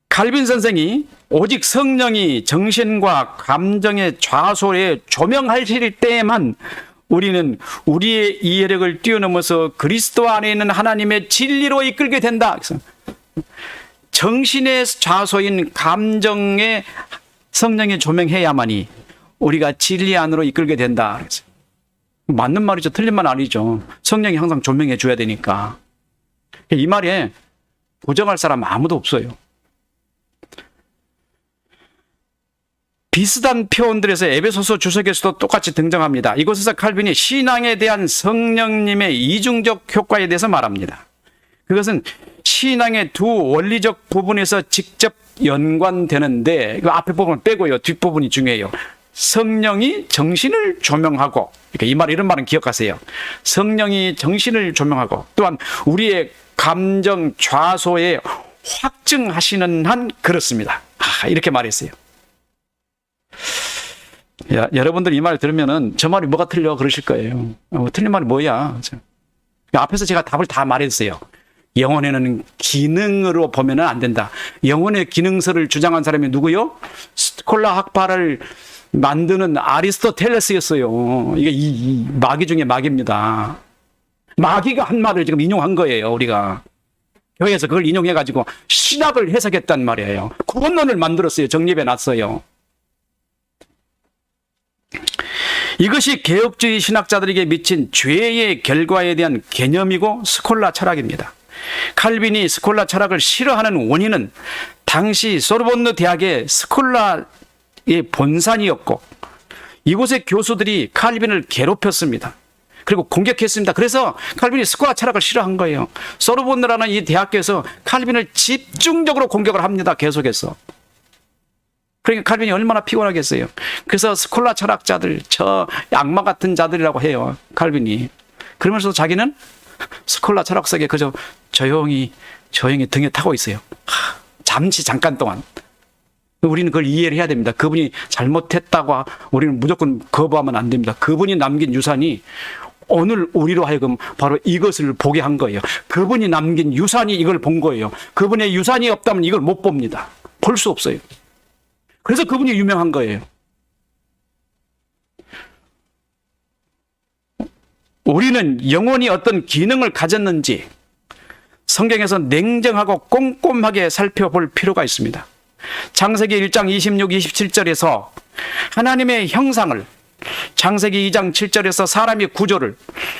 칼빈 선생이 오직 성령이 정신과 감정의 좌소에 조명하실 때에만 우리는 우리의 이해력을 뛰어넘어서 그리스도 안에 있는 하나님의 진리로 이끌게 된다. 그래서 정신의 좌소인 감정에 성령이 조명해야만이 우리가 진리 안으로 이끌게 된다. 그래서 맞는 말이죠. 틀린 말 아니죠. 성령이 항상 조명해 줘야 되니까. 이 말에 부정할 사람 아무도 없어요. 비슷한 표현들에서 에베소서 주석에서도 똑같이 등장합니다. 이곳에서 칼빈이 신앙에 대한 성령님의 이중적 효과에 대해서 말합니다. 그것은 신앙의 두 원리적 부분에서 직접 연관되는데, 이거 앞에 부분 빼고요. 뒷부분이 중요해요. 성령이 정신을 조명하고, 그러니까 이 말, 이런 말은 기억하세요. 성령이 정신을 조명하고, 또한 우리의 감정 좌소에 확증하시는 한 그렇습니다. 이렇게 말했어요. 여러분들 이 말 들으면은 저 말이 뭐가 틀려 그러실 거예요. 틀린 말이 뭐야? 앞에서 제가 답을 다 말했어요. 영혼에는 기능으로 보면은 안 된다. 영혼의 기능설을 주장한 사람이 누구요? 스콜라 학파를 만드는 아리스토텔레스였어요. 이게 이 마귀 중에 마귀입니다. 마귀가 한 말을 지금 인용한 거예요. 우리가 교회에서 그걸 인용해가지고 신학을 해석했단 말이에요. 구원론을 만들었어요. 정립해 놨어요. 이것이 개혁주의 신학자들에게 미친 죄의 결과에 대한 개념이고 스콜라 철학입니다. 칼빈이 스콜라 철학을 싫어하는 원인은 당시 소르본느 대학의 스콜라의 본산이었고, 이곳의 교수들이 칼빈을 괴롭혔습니다. 그리고 공격했습니다. 그래서 칼빈이 스콜라 철학을 싫어한 거예요. 소르본느라는 이 대학교에서 칼빈을 집중적으로 공격을 합니다. 계속해서. 그러니까 칼빈이 얼마나 피곤하겠어요. 그래서 스콜라 철학자들, 저 악마 같은 자들이라고 해요. 칼빈이. 그러면서 자기는 스콜라 철학 속에 그저 조용히 등에 타고 있어요. 잠깐 동안. 우리는 그걸 이해를 해야 됩니다. 그분이 잘못했다고 우리는 무조건 거부하면 안 됩니다. 그분이 남긴 유산이 오늘 우리로 하여금 바로 이것을 보게 한 거예요. 그분이 남긴 유산이 이걸 본 거예요. 그분의 유산이 없다면 이걸 못 봅니다. 볼 수 없어요. 그래서 그분이 유명한 거예요. 우리는 영혼이 어떤 기능을 가졌는지 성경에서 냉정하고 꼼꼼하게 살펴볼 필요가 있습니다. 창세기 1장 26, 27절에서 하나님의 형상을, 창세기 2장 7절에서 사람의 구조를,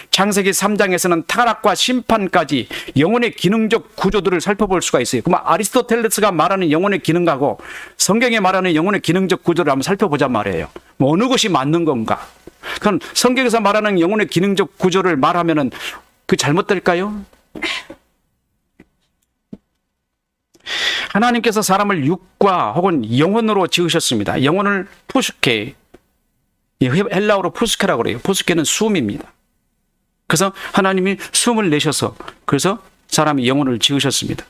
창세기 3장에서는 타락과 심판까지 영혼의 기능적 구조들을 살펴볼 수가 있어요. 그럼 아리스토텔레스가 말하는 영혼의 기능하고 성경에 말하는 영혼의 기능적 구조를 한번 살펴보자 말이에요. 어느 것이 맞는 건가? 그럼 성경에서 말하는 영혼의 기능적 구조를 말하면은 그 잘못될까요? 하나님께서 사람을 육과 혹은 영혼으로 지으셨습니다. 영혼을 푸스케, 헬라어로 푸스케라고 그래요. 푸스케는 숨입니다. 그래서 하나님이 숨을 내셔서 그래서 사람이 영혼을 지으셨습니다.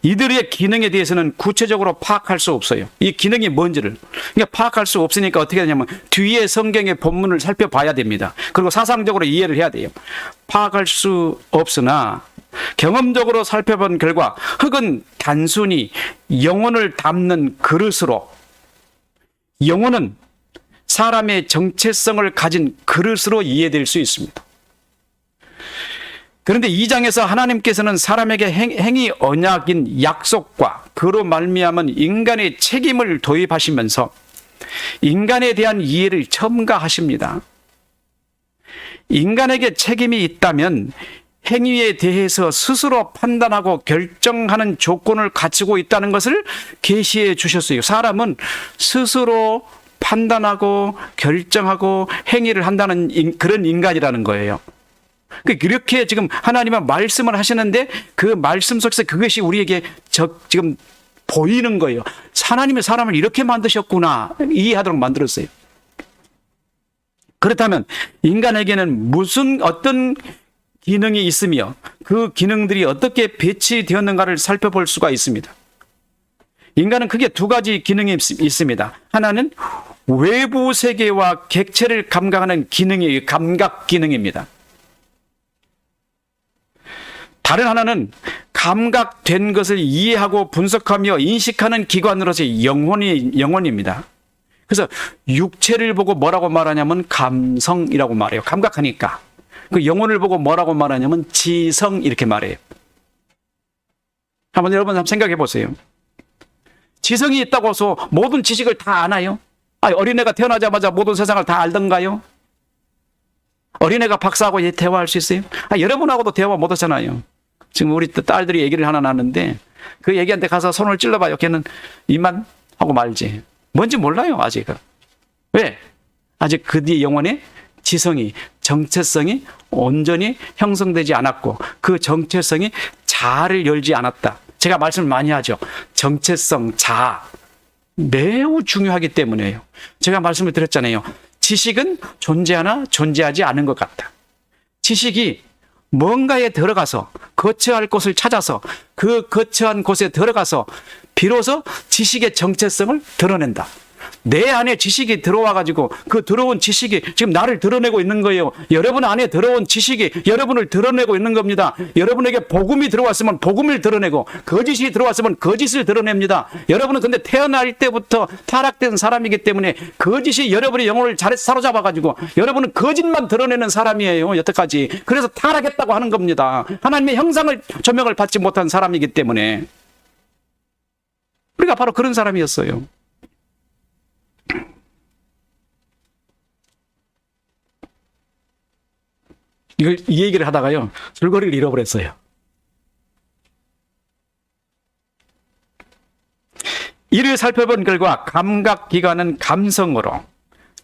이들의 기능에 대해서는 구체적으로 파악할 수 없어요. 이 기능이 뭔지를. 그러니까 파악할 수 없으니까 어떻게 하냐면 뒤에 성경의 본문을 살펴봐야 됩니다. 그리고 사상적으로 이해를 해야 돼요. 파악할 수 없으나 경험적으로 살펴본 결과 흙은 단순히 영혼을 담는 그릇으로, 영혼은 사람의 정체성을 가진 그릇으로 이해될 수 있습니다. 그런데 2장에서 하나님께서는 사람에게 행위 언약인 약속과 그로 말미암은 인간의 책임을 도입하시면서 인간에 대한 이해를 첨가하십니다. 인간에게 책임이 있다면 행위에 대해서 스스로 판단하고 결정하는 조건을 갖추고 있다는 것을 계시해 주셨어요. 사람은 스스로 판단하고 결정하고 행위를 한다는 그런 인간이라는 거예요. 이렇게 지금 하나님은 말씀을 하시는데 그 말씀 속에서 그것이 우리에게 지금 보이는 거예요. 하나님의 사람을 이렇게 만드셨구나 이해하도록 만들었어요. 그렇다면 인간에게는 어떤 기능이 있으며 그 기능들이 어떻게 배치되었는가를 살펴볼 수가 있습니다. 인간은 크게 두 가지 기능이 있습니다. 하나는 외부 세계와 객체를 감각하는 기능이 감각 기능입니다. 다른 하나는 감각된 것을 이해하고 분석하며 인식하는 기관으로서의 영혼입니다. 그래서 육체를 보고 뭐라고 말하냐면 감성이라고 말해요. 감각하니까. 그 영혼을 보고 뭐라고 말하냐면 지성 이렇게 말해요. 여러분 한번 생각해 보세요. 지성이 있다고 해서 모든 지식을 다 아나요? 어린애가 태어나자마자 모든 세상을 다 알던가요? 어린애가 박사하고 대화할 수 있어요? 여러분하고도 대화 못 하잖아요. 지금 우리 딸들이 얘기를 하나 나는데 그 얘기한테 가서 손을 찔러봐요. 걔는 입만 하고 말지. 뭔지 몰라요 아직은. 왜? 아직 그뒤 영혼의 지성이, 정체성이 온전히 형성되지 않았고 그 정체성이 자아를 열지 않았다. 제가 말씀을 많이 하죠. 정체성, 자아 매우 중요하기 때문에요. 제가 말씀을 드렸잖아요. 지식은 존재하나 존재하지 않은 것 같다. 지식이 뭔가에 들어가서 거처할 곳을 찾아서 그 거처한 곳에 들어가서 비로소 지식의 정체성을 드러낸다. 내 안에 지식이 들어와가지고 그 들어온 지식이 지금 나를 드러내고 있는 거예요. 여러분 안에 들어온 지식이 여러분을 드러내고 있는 겁니다. 여러분에게 복음이 들어왔으면 복음을 드러내고 거짓이 들어왔으면 거짓을 드러냅니다. 여러분은 근데 태어날 때부터 타락된 사람이기 때문에 거짓이 여러분의 영혼을 잘 사로잡아가지고 여러분은 거짓만 드러내는 사람이에요. 여태까지. 그래서 타락했다고 하는 겁니다. 하나님의 형상을 조명을 받지 못한 사람이기 때문에. 우리가 바로 그런 사람이었어요. 이 얘기를 하다가요, 줄거리를 잃어버렸어요. 이를 살펴본 결과 감각기관은 감성으로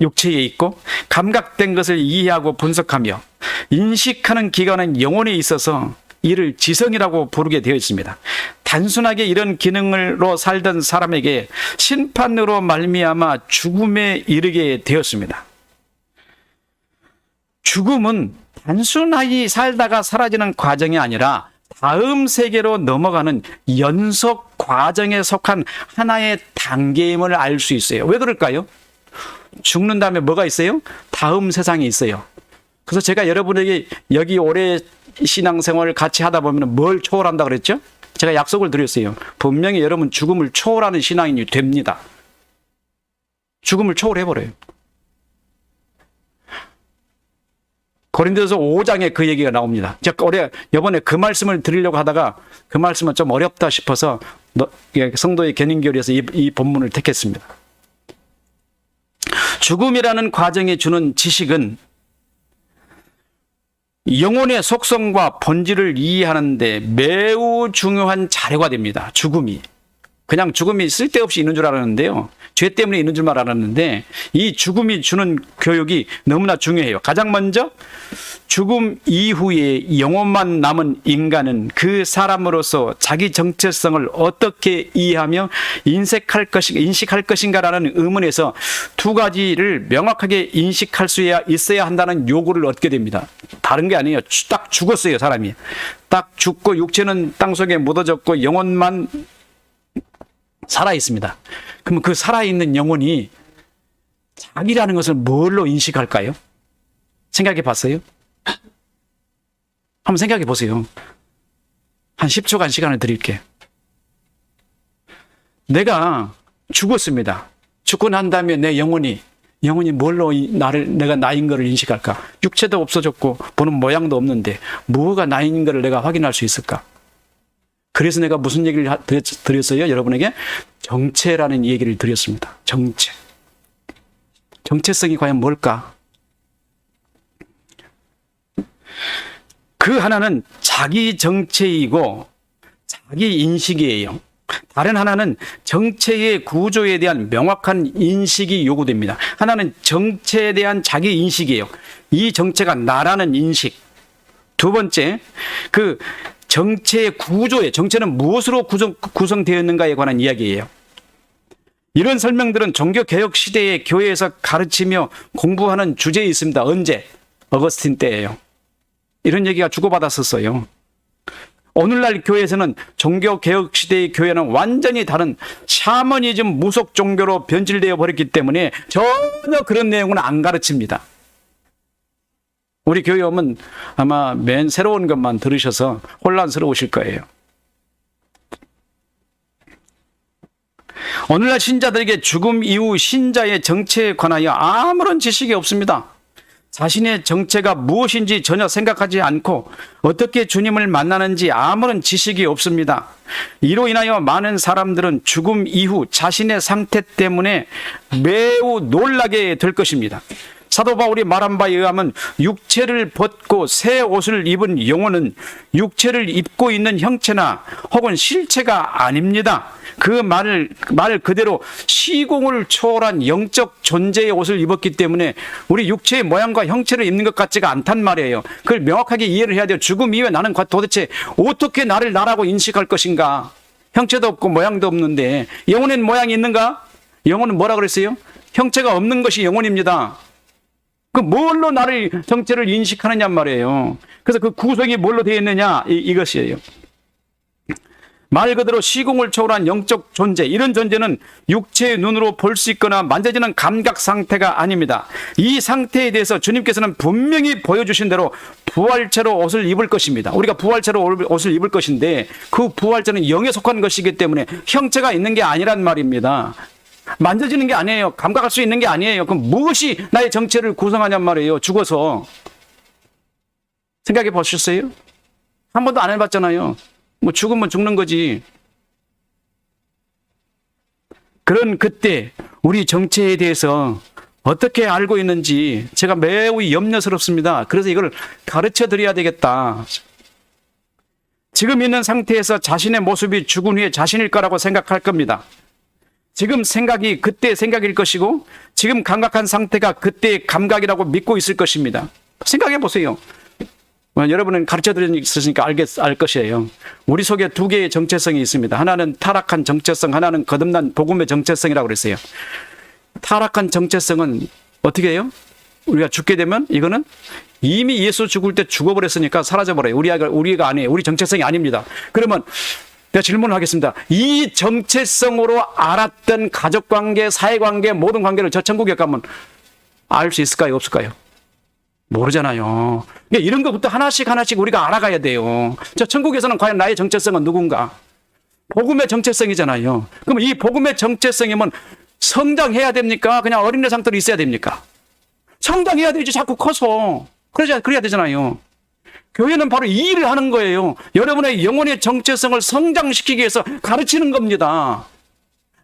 육체에 있고 감각된 것을 이해하고 분석하며 인식하는 기관은 영혼에 있어서 이를 지성이라고 부르게 되어 있습니다. 단순하게 이런 기능으로 살던 사람에게 심판으로 말미암아 죽음에 이르게 되었습니다. 죽음은 단순하게 살다가 사라지는 과정이 아니라 다음 세계로 넘어가는 연속 과정에 속한 하나의 단계임을 알 수 있어요. 왜 그럴까요? 죽는 다음에 뭐가 있어요? 다음 세상이 있어요. 그래서 제가 여러분에게 여기 오래 신앙생활을 같이 하다 보면 뭘 초월한다 그랬죠? 제가 약속을 드렸어요. 분명히 여러분 죽음을 초월하는 신앙인이 됩니다. 죽음을 초월해버려요. 고린도서 5장에 그 얘기가 나옵니다. 제가 이번에 그 말씀을 드리려고 하다가 그 말씀은 좀 어렵다 싶어서 성도의 견인교리에서 이 본문을 택했습니다. 죽음이라는 과정이 주는 지식은 영혼의 속성과 본질을 이해하는 데 매우 중요한 자료가 됩니다. 그냥 죽음이 쓸데없이 있는 줄 알았는데요. 죄 때문에 있는 줄만 알았는데 이 죽음이 주는 교육이 너무나 중요해요. 가장 먼저 죽음 이후에 영혼만 남은 인간은 그 사람으로서 자기 정체성을 어떻게 이해하며 인식할 것인가라는 의문에서 두 가지를 명확하게 인식할 수 있어야 한다는 요구를 얻게 됩니다. 다른 게 아니에요. 딱 죽었어요, 사람이. 딱 죽고 육체는 땅속에 묻어졌고 영혼만 살아있습니다. 그러면 그 살아있는 영혼이 자기라는 것을 뭘로 인식할까요? 생각해 봤어요? 한번 생각해 보세요. 한 10초간 시간을 드릴게요. 내가 죽었습니다. 죽고 난 다음에 내 영혼이 뭘로 내가 나인 것을 인식할까? 육체도 없어졌고 보는 모양도 없는데 뭐가 나인 것을 내가 확인할 수 있을까? 그래서 내가 무슨 얘기를 드렸어요? 여러분에게 정체라는 얘기를 드렸습니다. 정체성이 과연 뭘까? 그 하나는 자기 정체이고 자기 인식이에요. 다른 하나는 정체의 구조에 대한 명확한 인식이 요구됩니다. 하나는 정체에 대한 자기 인식이에요. 이 정체가 나라는 인식. 두 번째, 그 정체의 정체는 무엇으로 구성되어 있는가에 관한 이야기예요. 이런 설명들은 종교개혁 시대의 교회에서 가르치며 공부하는 주제에 있습니다. 언제? 어거스틴 때예요. 이런 얘기가 주고받았었어요. 오늘날 교회에서는 종교개혁 시대의 교회는 완전히 다른 샤머니즘 무속 종교로 변질되어 버렸기 때문에 전혀 그런 내용은 안 가르칩니다. 우리 교회 오면 아마 맨 새로운 것만 들으셔서 혼란스러우실 거예요. 오늘날 신자들에게 죽음 이후 신자의 정체에 관하여 아무런 지식이 없습니다. 자신의 정체가 무엇인지 전혀 생각하지 않고 어떻게 주님을 만나는지 아무런 지식이 없습니다. 이로 인하여 많은 사람들은 죽음 이후 자신의 상태 때문에 매우 놀라게 될 것입니다. 사도 바울이 말한 바에 의하면 육체를 벗고 새 옷을 입은 영혼은 육체를 입고 있는 형체나 혹은 실체가 아닙니다. 그 말 그대로 시공을 초월한 영적 존재의 옷을 입었기 때문에 우리 육체의 모양과 형체를 입는 것 같지가 않단 말이에요. 그걸 명확하게 이해를 해야 돼요. 죽음 이후에 나는 도대체 어떻게 나를 나라고 인식할 것인가? 형체도 없고 모양도 없는데 영혼엔 모양이 있는가? 영혼은 뭐라 그랬어요? 형체가 없는 것이 영혼입니다. 그 뭘로 나를 정체를 인식하느냐 말이에요. 그래서 그 구성이 뭘로 되어 있느냐 이것이에요. 말 그대로 시공을 초월한 영적 존재, 이런 존재는 육체의 눈으로 볼 수 있거나 만져지는 감각 상태가 아닙니다. 이 상태에 대해서 주님께서는 분명히 보여주신 대로 부활체로 옷을 입을 것입니다. 우리가 부활체로 옷을 입을 것인데 그 부활체는 영에 속한 것이기 때문에 형체가 있는 게 아니란 말입니다. 만져지는 게 아니에요. 감각할 수 있는 게 아니에요. 그럼 무엇이 나의 정체를 구성하냔 말이에요. 죽어서. 생각해 보셨어요? 한 번도 안 해봤잖아요. 뭐 죽으면 죽는 거지. 그런 그때 우리 정체에 대해서 어떻게 알고 있는지 제가 매우 염려스럽습니다. 그래서 이걸 가르쳐 드려야 되겠다. 지금 있는 상태에서 자신의 모습이 죽은 후에 자신일 거라고 생각할 겁니다. 지금 생각이 그때의 생각일 것이고 지금 감각한 상태가 그때의 감각이라고 믿고 있을 것입니다. 생각해 보세요. 여러분은 가르쳐 드렸으니까 알 것이에요. 우리 속에 두 개의 정체성이 있습니다. 하나는 타락한 정체성, 하나는 거듭난 복음의 정체성이라고 그랬어요. 타락한 정체성은 어떻게 해요? 우리가 죽게 되면 이거는 이미 예수 죽을 때 죽어버렸으니까 사라져버려요. 우리가 아니에요. 우리 정체성이 아닙니다. 그러면 내가 질문을 하겠습니다. 이 정체성으로 알았던 가족관계, 사회관계, 모든 관계를 저 천국에 가면 알 수 있을까요? 없을까요? 모르잖아요. 그러니까 이런 것부터 하나씩 우리가 알아가야 돼요. 저 천국에서는 과연 나의 정체성은 누군가? 복음의 정체성이잖아요. 그럼 이 복음의 정체성이면 성장해야 됩니까? 그냥 어린애 상태로 있어야 됩니까? 성장해야 되지. 자꾸 커서. 그래야 되잖아요. 교회는 바로 이 일을 하는 거예요. 여러분의 영혼의 정체성을 성장시키기 위해서 가르치는 겁니다.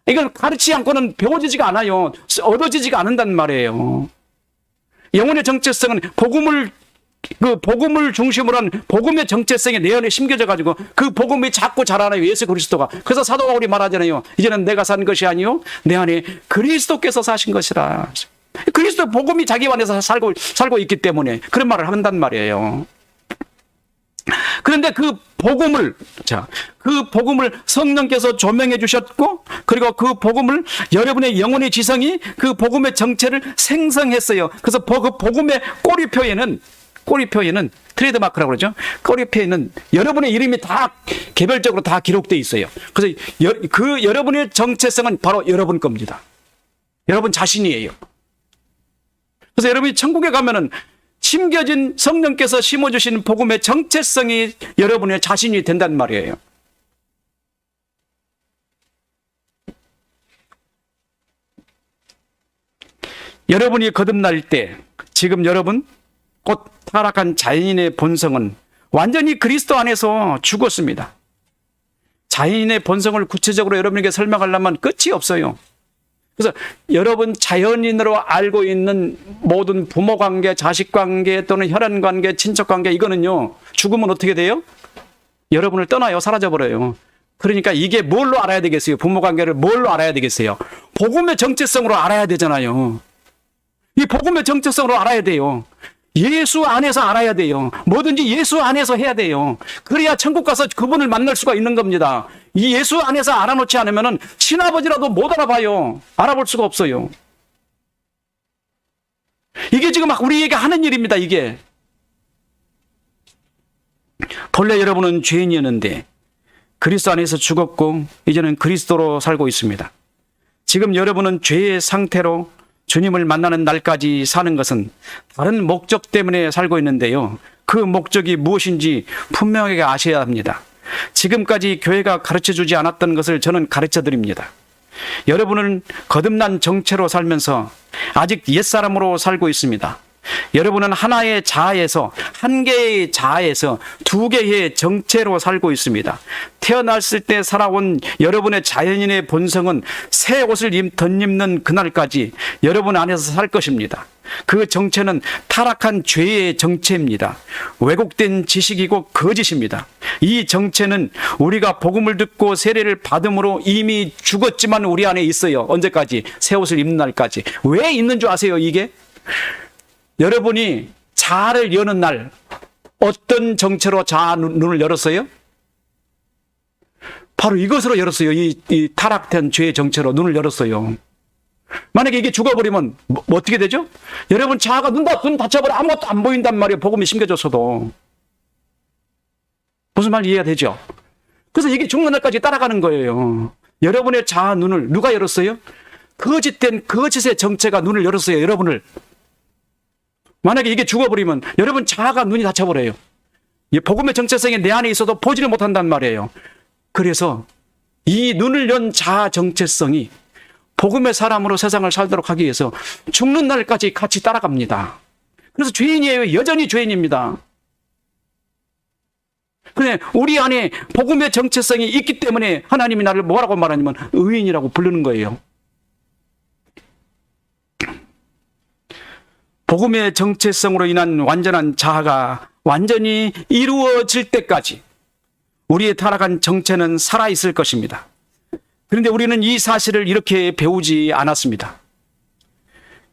이걸 가르치지 않고는 배워지지가 않아요. 얻어지지가 않는단 말이에요. 영혼의 정체성은 복음을 중심으로 한 복음의 정체성이 내 안에 심겨져 가지고 그 복음이 자꾸 자라나요. 예수 그리스도가. 그래서 사도 바울이 말하잖아요. 이제는 내가 산 것이 아니요 내 안에 그리스도께서 사신 것이라. 그리스도 복음이 자기 안에서 살고 있기 때문에 그런 말을 한단 말이에요. 그런데 그 복음을 성령께서 조명해 주셨고, 그리고 그 복음을 여러분의 영혼의 지성이 그 복음의 정체를 생성했어요. 그래서 복음의 꼬리표에는 트레이드마크라고 그러죠. 꼬리표에는 여러분의 이름이 다 개별적으로 다 기록되어 있어요. 그래서 여러분의 정체성은 바로 여러분 겁니다. 여러분 자신이에요. 그래서 여러분이 천국에 가면은 심겨진 성령께서 심어주신 복음의 정체성이 여러분의 자신이 된단 말이에요. 여러분이 거듭날 때 지금 여러분 곧 타락한 자연인의 본성은 완전히 그리스도 안에서 죽었습니다. 자연인의 본성을 구체적으로 여러분에게 설명하려면 끝이 없어요. 그래서 여러분 자연인으로 알고 있는 모든 부모관계, 자식관계 또는 혈연관계, 친척관계, 이거는요 죽으면 어떻게 돼요? 여러분을 떠나요. 사라져버려요. 그러니까 이게 뭘로 알아야 되겠어요? 부모관계를 뭘로 알아야 되겠어요? 복음의 정체성으로 알아야 되잖아요. 이 복음의 정체성으로 알아야 돼요. 예수 안에서 알아야 돼요. 뭐든지 예수 안에서 해야 돼요. 그래야 천국 가서 그분을 만날 수가 있는 겁니다. 이 예수 안에서 알아놓지 않으면 친아버지라도 못 알아봐요. 알아볼 수가 없어요. 이게 지금 막 우리에게 하는 일입니다. 이게. 본래 여러분은 죄인이었는데 그리스도 안에서 죽었고 이제는 그리스도로 살고 있습니다. 지금 여러분은 죄의 상태로 주님을 만나는 날까지 사는 것은 다른 목적 때문에 살고 있는데요. 그 목적이 무엇인지 분명하게 아셔야 합니다. 지금까지 교회가 가르쳐주지 않았던 것을 저는 가르쳐 드립니다. 여러분은 거듭난 정체로 살면서 아직 옛사람으로 살고 있습니다. 여러분은 하나의 자아에서, 한 개의 자아에서 두 개의 정체로 살고 있습니다. 태어났을 때 살아온 여러분의 자연인의 본성은 새 옷을 덧입는 그날까지 여러분 안에서 살 것입니다. 그 정체는 타락한 죄의 정체입니다. 왜곡된 지식이고 거짓입니다. 이 정체는 우리가 복음을 듣고 세례를 받음으로 이미 죽었지만 우리 안에 있어요. 언제까지? 새 옷을 입는 날까지. 왜 있는 줄 아세요, 이게? 여러분이 자아를 여는 날 어떤 정체로 자아 눈을 열었어요? 바로 이것으로 열었어요. 이 타락된 죄의 정체로 눈을 열었어요. 만약에 이게 죽어버리면 뭐 어떻게 되죠? 여러분 자아가 눈 닫혀버려 아무것도 안 보인단 말이에요. 복음이 심겨졌어도. 무슨 말 이해가 되죠? 그래서 이게 죽는 날까지 따라가는 거예요. 여러분의 자아 눈을 누가 열었어요? 거짓된 거짓의 정체가 눈을 열었어요. 여러분을. 만약에 이게 죽어버리면 여러분 자아가 눈이 닫혀버려요. 이 복음의 정체성이 내 안에 있어도 보지를 못한단 말이에요. 그래서 이 눈을 연 자아 정체성이 복음의 사람으로 세상을 살도록 하기 위해서 죽는 날까지 같이 따라갑니다. 그래서 죄인이에요. 여전히 죄인입니다. 그런데 우리 안에 복음의 정체성이 있기 때문에 하나님이 나를 뭐라고 말하냐면 의인이라고 부르는 거예요. 복음의 정체성으로 인한 완전한 자아가 완전히 이루어질 때까지 우리의 타락한 정체는 살아있을 것입니다. 그런데 우리는 이 사실을 이렇게 배우지 않았습니다.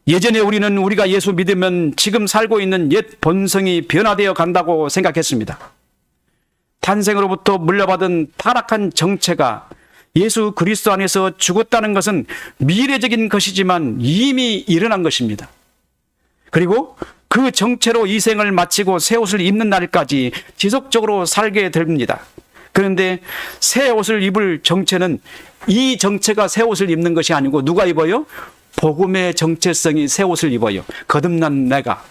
예전에 우리는 우리가 예수 믿으면 지금 살고 있는 옛 본성이 변화되어 간다고 생각했습니다. 탄생으로부터 물려받은 타락한 정체가 예수 그리스도 안에서 죽었다는 것은 미래적인 것이지만 이미 일어난 것입니다. 그리고 그 정체로 이 생을 마치고 새 옷을 입는 날까지 지속적으로 살게 됩니다. 그런데 새 옷을 입을 정체는 이 정체가 새 옷을 입는 것이 아니고 누가 입어요? 복음의 정체성이 새 옷을 입어요. 거듭난 내가.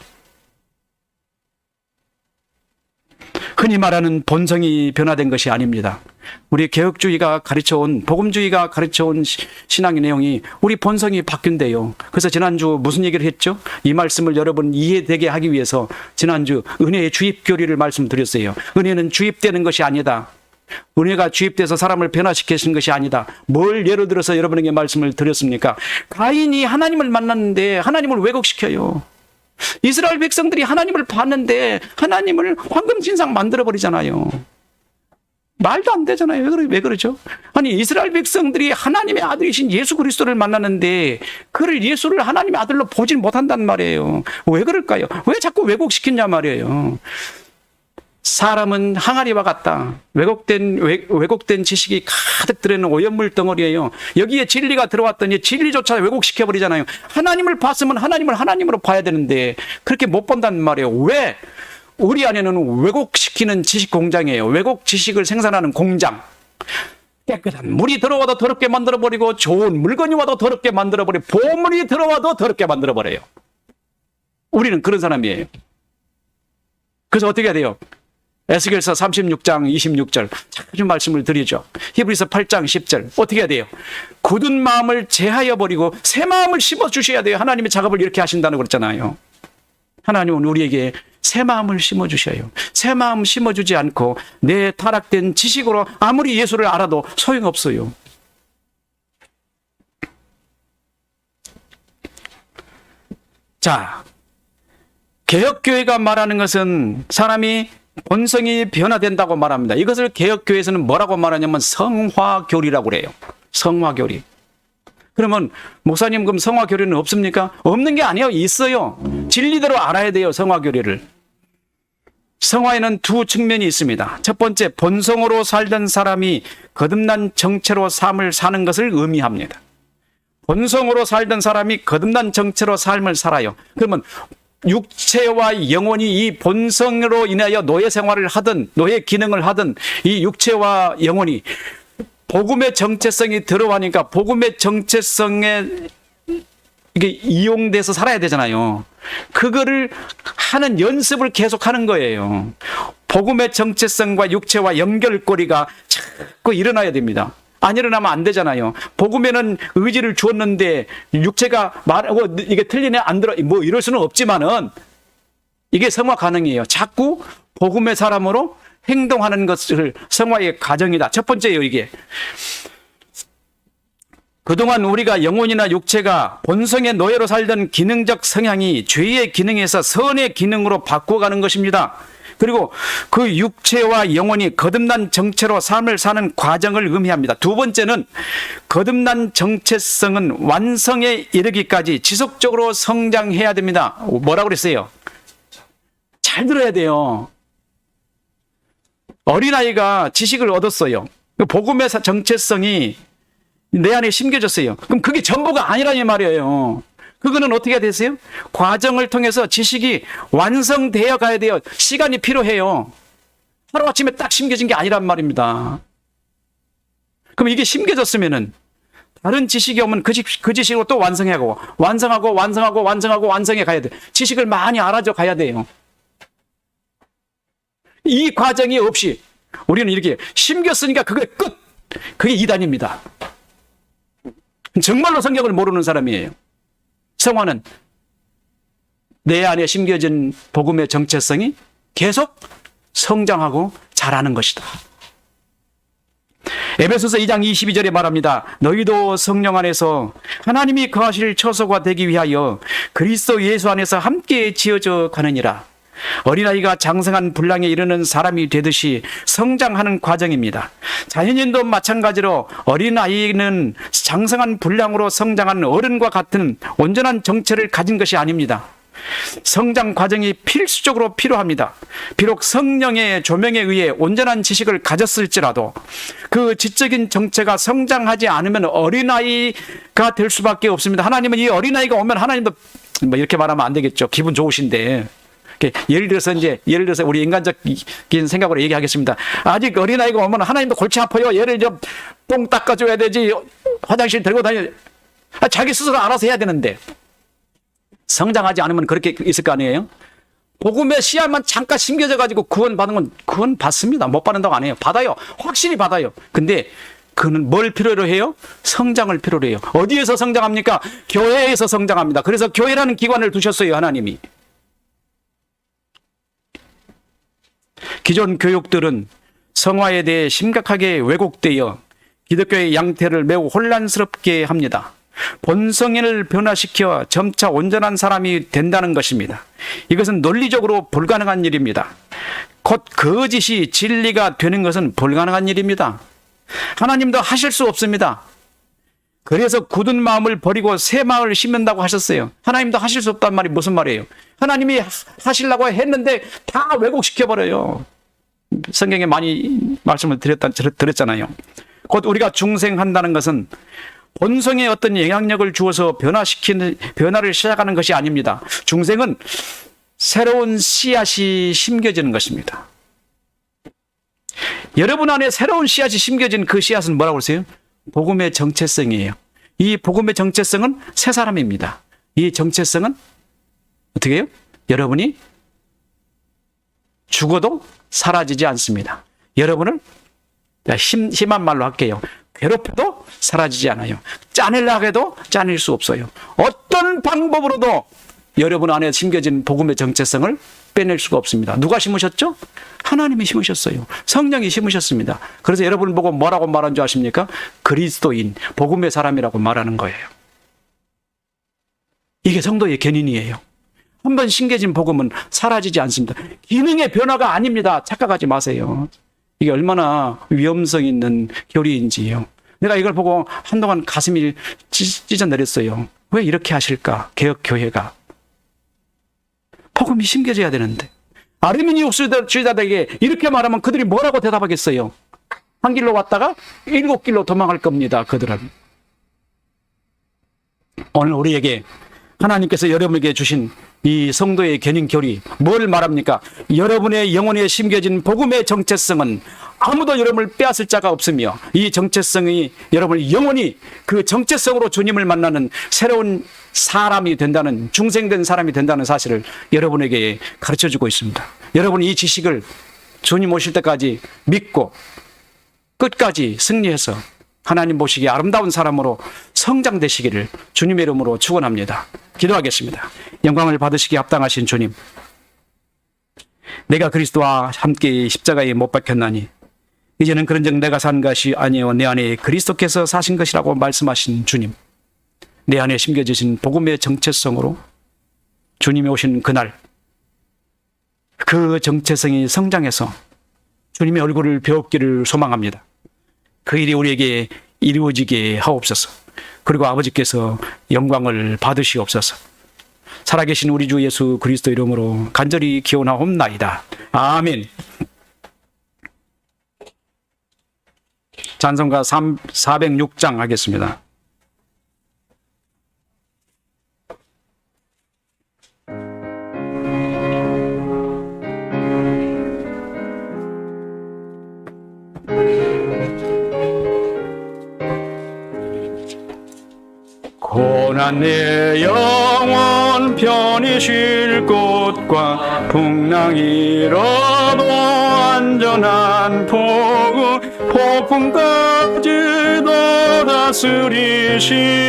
흔히 말하는 본성이 변화된 것이 아닙니다. 우리 개혁주의가 가르쳐온, 복음주의가 가르쳐온 신앙의 내용이 우리 본성이 바뀐대요. 그래서 지난주 무슨 얘기를 했죠? 이 말씀을 여러분 이해되게 하기 위해서 지난주 은혜의 주입 교리를 말씀드렸어요. 은혜는 주입되는 것이 아니다. 은혜가 주입돼서 사람을 변화시키는 것이 아니다. 뭘 예를 들어서 여러분에게 말씀을 드렸습니까? 가인이 하나님을 만났는데 하나님을 왜곡시켜요. 이스라엘 백성들이 하나님을 봤는데 하나님을 황금진상 만들어버리잖아요. 말도 안 되잖아요. 왜 그러죠? 아니 이스라엘 백성들이 하나님의 아들이신 예수 그리스도를 만났는데 그를 예수를 하나님의 아들로 보질 못한단 말이에요. 왜 그럴까요? 왜 자꾸 왜곡시키냐 말이에요. 사람은 항아리와 같다. 왜곡된 지식이 가득 들어있는 오염물 덩어리예요. 여기에 진리가 들어왔더니 진리조차 왜곡시켜버리잖아요. 하나님을 봤으면 하나님을 하나님으로 봐야 되는데 그렇게 못 본단 말이에요. 왜? 우리 안에는 왜곡시키는 지식 공장이에요. 왜곡 지식을 생산하는 공장. 깨끗한 물이 들어와도 더럽게 만들어버리고 좋은 물건이 와도 더럽게 만들어버리고 보물이 들어와도 더럽게 만들어버려요. 우리는 그런 사람이에요. 그래서 어떻게 해야 돼요? 에스겔서 36장 26절 자주 말씀을 드리죠. 히브리서 8장 10절 어떻게 해야 돼요? 굳은 마음을 제하여 버리고 새 마음을 심어주셔야 돼요. 하나님의 작업을 이렇게 하신다는 그랬잖아요. 하나님은 우리에게 새 마음을 심어주셔요. 새 마음 심어주지 않고 내 타락된 지식으로 아무리 예수를 알아도 소용없어요. 자, 개혁교회가 말하는 것은 사람이 본성이 변화된다고 말합니다. 이것을 개혁교회에서는 뭐라고 말하냐면 성화교리라고 그래요. 성화교리. 그러면 목사님 그럼 성화교리는 없습니까? 없는 게 아니에요. 있어요. 진리대로 알아야 돼요, 성화교리를. 성화에는 두 측면이 있습니다. 첫 번째, 본성으로 살던 사람이 거듭난 정체로 삶을 사는 것을 의미합니다. 본성으로 살던 사람이 거듭난 정체로 삶을 살아요. 그러면 육체와 영혼이 이 본성으로 인하여 노예 생활을 하든 노예 기능을 하든 이 육체와 영혼이 복음의 정체성이 들어가니까 복음의 정체성에 이게 이용돼서 살아야 되잖아요. 그거를 하는 연습을 계속하는 거예요. 복음의 정체성과 육체와 연결고리가 자꾸 일어나야 됩니다. 안 일어나면 안 되잖아요. 복음에는 의지를 주었는데 육체가 말하고 이게 틀리네 안 들어 뭐 이럴 수는 없지만은 이게 성화 가능해요. 자꾸 복음의 사람으로 행동하는 것을 성화의 과정이다. 첫 번째예요, 이게. 그동안 우리가 영혼이나 육체가 본성의 노예로 살던 기능적 성향이 죄의 기능에서 선의 기능으로 바꿔가는 것입니다. 그리고 그 육체와 영혼이 거듭난 정체로 삶을 사는 과정을 의미합니다. 두 번째는 거듭난 정체성은 완성에 이르기까지 지속적으로 성장해야 됩니다. 뭐라고 그랬어요? 잘 들어야 돼요. 어린아이가 지식을 얻었어요. 복음의 정체성이 내 안에 심겨졌어요. 그럼 그게 전부가 아니라는 말이에요. 그거는 어떻게 해야 되세요? 과정을 통해서 지식이 완성되어 가야 돼요. 시간이 필요해요. 하루아침에 딱 심겨진 게 아니란 말입니다. 그럼 이게 심겨졌으면은 다른 지식이 오면 그 지식으로 또 완성하고 완성해 가야 돼. 지식을 많이 알아져 가야 돼요. 이 과정이 없이 우리는 이렇게 심겼으니까 그게 끝. 그게 이단입니다. 정말로 성경을 모르는 사람이에요. 성화는 내 안에 심겨진 복음의 정체성이 계속 성장하고 자라는 것이다. 에베소서 2장 22절에 말합니다. 너희도 성령 안에서 하나님이 거하실 처소가 되기 위하여 그리스도 예수 안에서 함께 지어져 가느니라. 어린아이가 장성한 분량에 이르는 사람이 되듯이 성장하는 과정입니다. 자연인도 마찬가지로 어린아이는 장성한 분량으로 성장한 어른과 같은 온전한 정체를 가진 것이 아닙니다. 성장 과정이 필수적으로 필요합니다. 비록 성령의 조명에 의해 온전한 지식을 가졌을지라도 그 지적인 정체가 성장하지 않으면 어린아이가 될 수밖에 없습니다. 하나님은 이 어린아이가 오면 하나님도 뭐 이렇게 말하면 안 되겠죠. 기분 좋으신데. 예를 들어서 우리 인간적인 생각으로 얘기하겠습니다. 아직 어린아이가 오면 하나님도 골치 아파요. 얘를 똥 닦아줘야 되지. 화장실 들고 다녀. 자기 스스로 알아서 해야 되는데. 성장하지 않으면 그렇게 있을 거 아니에요? 복음의 씨앗만 잠깐 심겨져가지고 구원받는 건 구원 받습니다. 못 받는다고 안 해요. 받아요. 확실히 받아요. 근데 그는 뭘 필요로 해요? 성장을 필요로 해요. 어디에서 성장합니까? 교회에서 성장합니다. 그래서 교회라는 기관을 두셨어요, 하나님이. 기존 교육들은 성화에 대해 심각하게 왜곡되어 기독교의 양태를 매우 혼란스럽게 합니다. 본성을 변화시켜 점차 온전한 사람이 된다는 것입니다. 이것은 논리적으로 불가능한 일입니다. 곧 거짓이 진리가 되는 것은 불가능한 일입니다. 하나님도 하실 수 없습니다. 그래서 굳은 마음을 버리고 새 마음을 심는다고 하셨어요. 하나님도 하실 수 없단 말이 무슨 말이에요? 하나님이 하시려고 했는데 다 왜곡시켜버려요. 성경에 많이 말씀을 드렸잖아요. 곧 우리가 중생한다는 것은 본성에 어떤 영향력을 주어서 변화를 시작하는 것이 아닙니다. 중생은 새로운 씨앗이 심겨지는 것입니다. 여러분 안에 새로운 씨앗이 심겨진 그 씨앗은 뭐라고 그러세요? 복음의 정체성이에요. 이 복음의 정체성은 새 사람입니다. 이 정체성은 어떻게 해요? 여러분이 죽어도 사라지지 않습니다. 여러분을 심한 말로 할게요. 괴롭혀도 사라지지 않아요. 짜내려고 해도 짜낼 수 없어요. 어떤 방법으로도 여러분 안에 심겨진 복음의 정체성을 빼낼 수가 없습니다. 누가 심으셨죠? 하나님이 심으셨어요. 성령이 심으셨습니다. 그래서 여러분을 보고 뭐라고 말한 줄 아십니까? 그리스도인, 복음의 사람이라고 말하는 거예요. 이게 성도의 견인이에요. 한번 심겨진 복음은 사라지지 않습니다. 기능의 변화가 아닙니다. 착각하지 마세요. 이게 얼마나 위험성 있는 교리인지요. 내가 이걸 보고 한동안 가슴이 찢어내렸어요. 왜 이렇게 하실까? 개혁교회가. 복음이 심겨져야 되는데 아르미니우스 주의자들에게 이렇게 말하면 그들이 뭐라고 대답하겠어요? 한 길로 왔다가 7길로 도망갈 겁니다. 그들은. 오늘 우리에게 하나님께서 여러분에게 주신 이 성도의 견인교리 뭘 말합니까? 여러분의 영혼에 심겨진 복음의 정체성은 아무도 여러분을 빼앗을 자가 없으며 이 정체성이 여러분의 영혼이 그 정체성으로 주님을 만나는 새로운 사람이 된다는, 중생된 사람이 된다는 사실을 여러분에게 가르쳐주고 있습니다. 여러분이 이 지식을 주님 오실 때까지 믿고 끝까지 승리해서 하나님 보시기에 아름다운 사람으로 성장되시기를 주님의 이름으로 축원합니다. 기도하겠습니다. 영광을 받으시기에 합당하신 주님, 내가 그리스도와 함께 십자가에 못 박혔나니 이제는 그런즉 내가 산 것이 아니요 내 안에 그리스도께서 사신 것이라고 말씀하신 주님, 내 안에 심겨지신 복음의 정체성으로 주님이 오신 그날 그 정체성이 성장해서 주님의 얼굴을 배웠기를 소망합니다. 그 일이 우리에게 이루어지게 하옵소서. 그리고 아버지께서 영광을 받으시옵소서. 살아계신 우리 주 예수 그리스도 이름으로 간절히 기원하옵나이다. 아멘. 찬송가 406장 하겠습니다. 고난 내 영혼 편히 쉴 곳과 풍랑 잃어도 안전한 폭풍까지도 다스리시는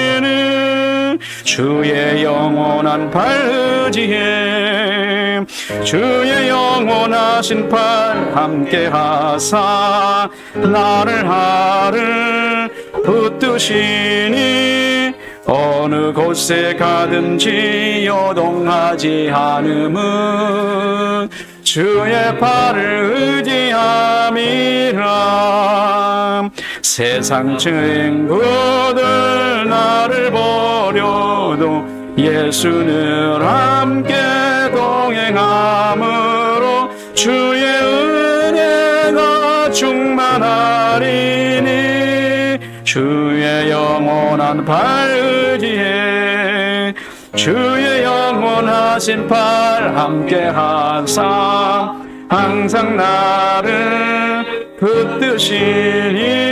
주의 영원한 팔 의지에 주의 영원하신 팔 함께 하사 나를 하를 붙드시니 어느 곳에 가든지 요동하지 않음은 주의 팔을 의지함이라. 세상 친구들 나를 버려도 예수는 함께 동행함으로 주의 은혜가 충만하리니 주의 영원한 팔 의지에 주의 영원하신 팔 함께 하사 항상 나를 붙드시니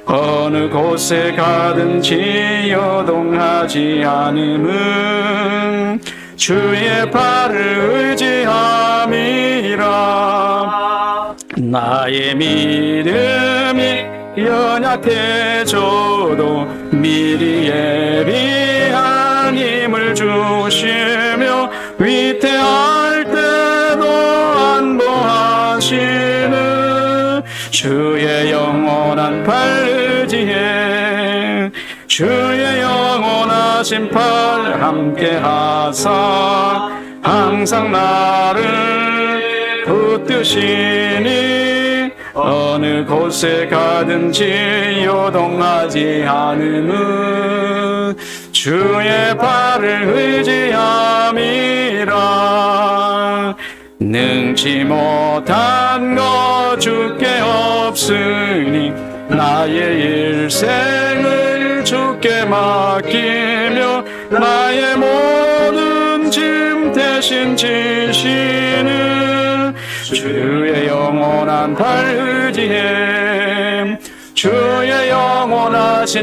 어느 곳에 가든지 요동하지 않음은 주의 팔을 의지함이라. 나의 믿음이 연약해져도 미리 예비한 힘을 주시며 위태할 때도 안보하시는 주의 영원한 팔 의지에 주의 영원하신 팔 함께 하사 항상 나를 붙드시니 어느 곳에 가든지 요동하지 않음은 주의 팔을 의지함이라. 능치 못한 것 주께 없으니 나의 일생을 주께 맡기며 나의 모든 짐 대신 지시는 주의 영원한 팔 의지에 주의 영원하신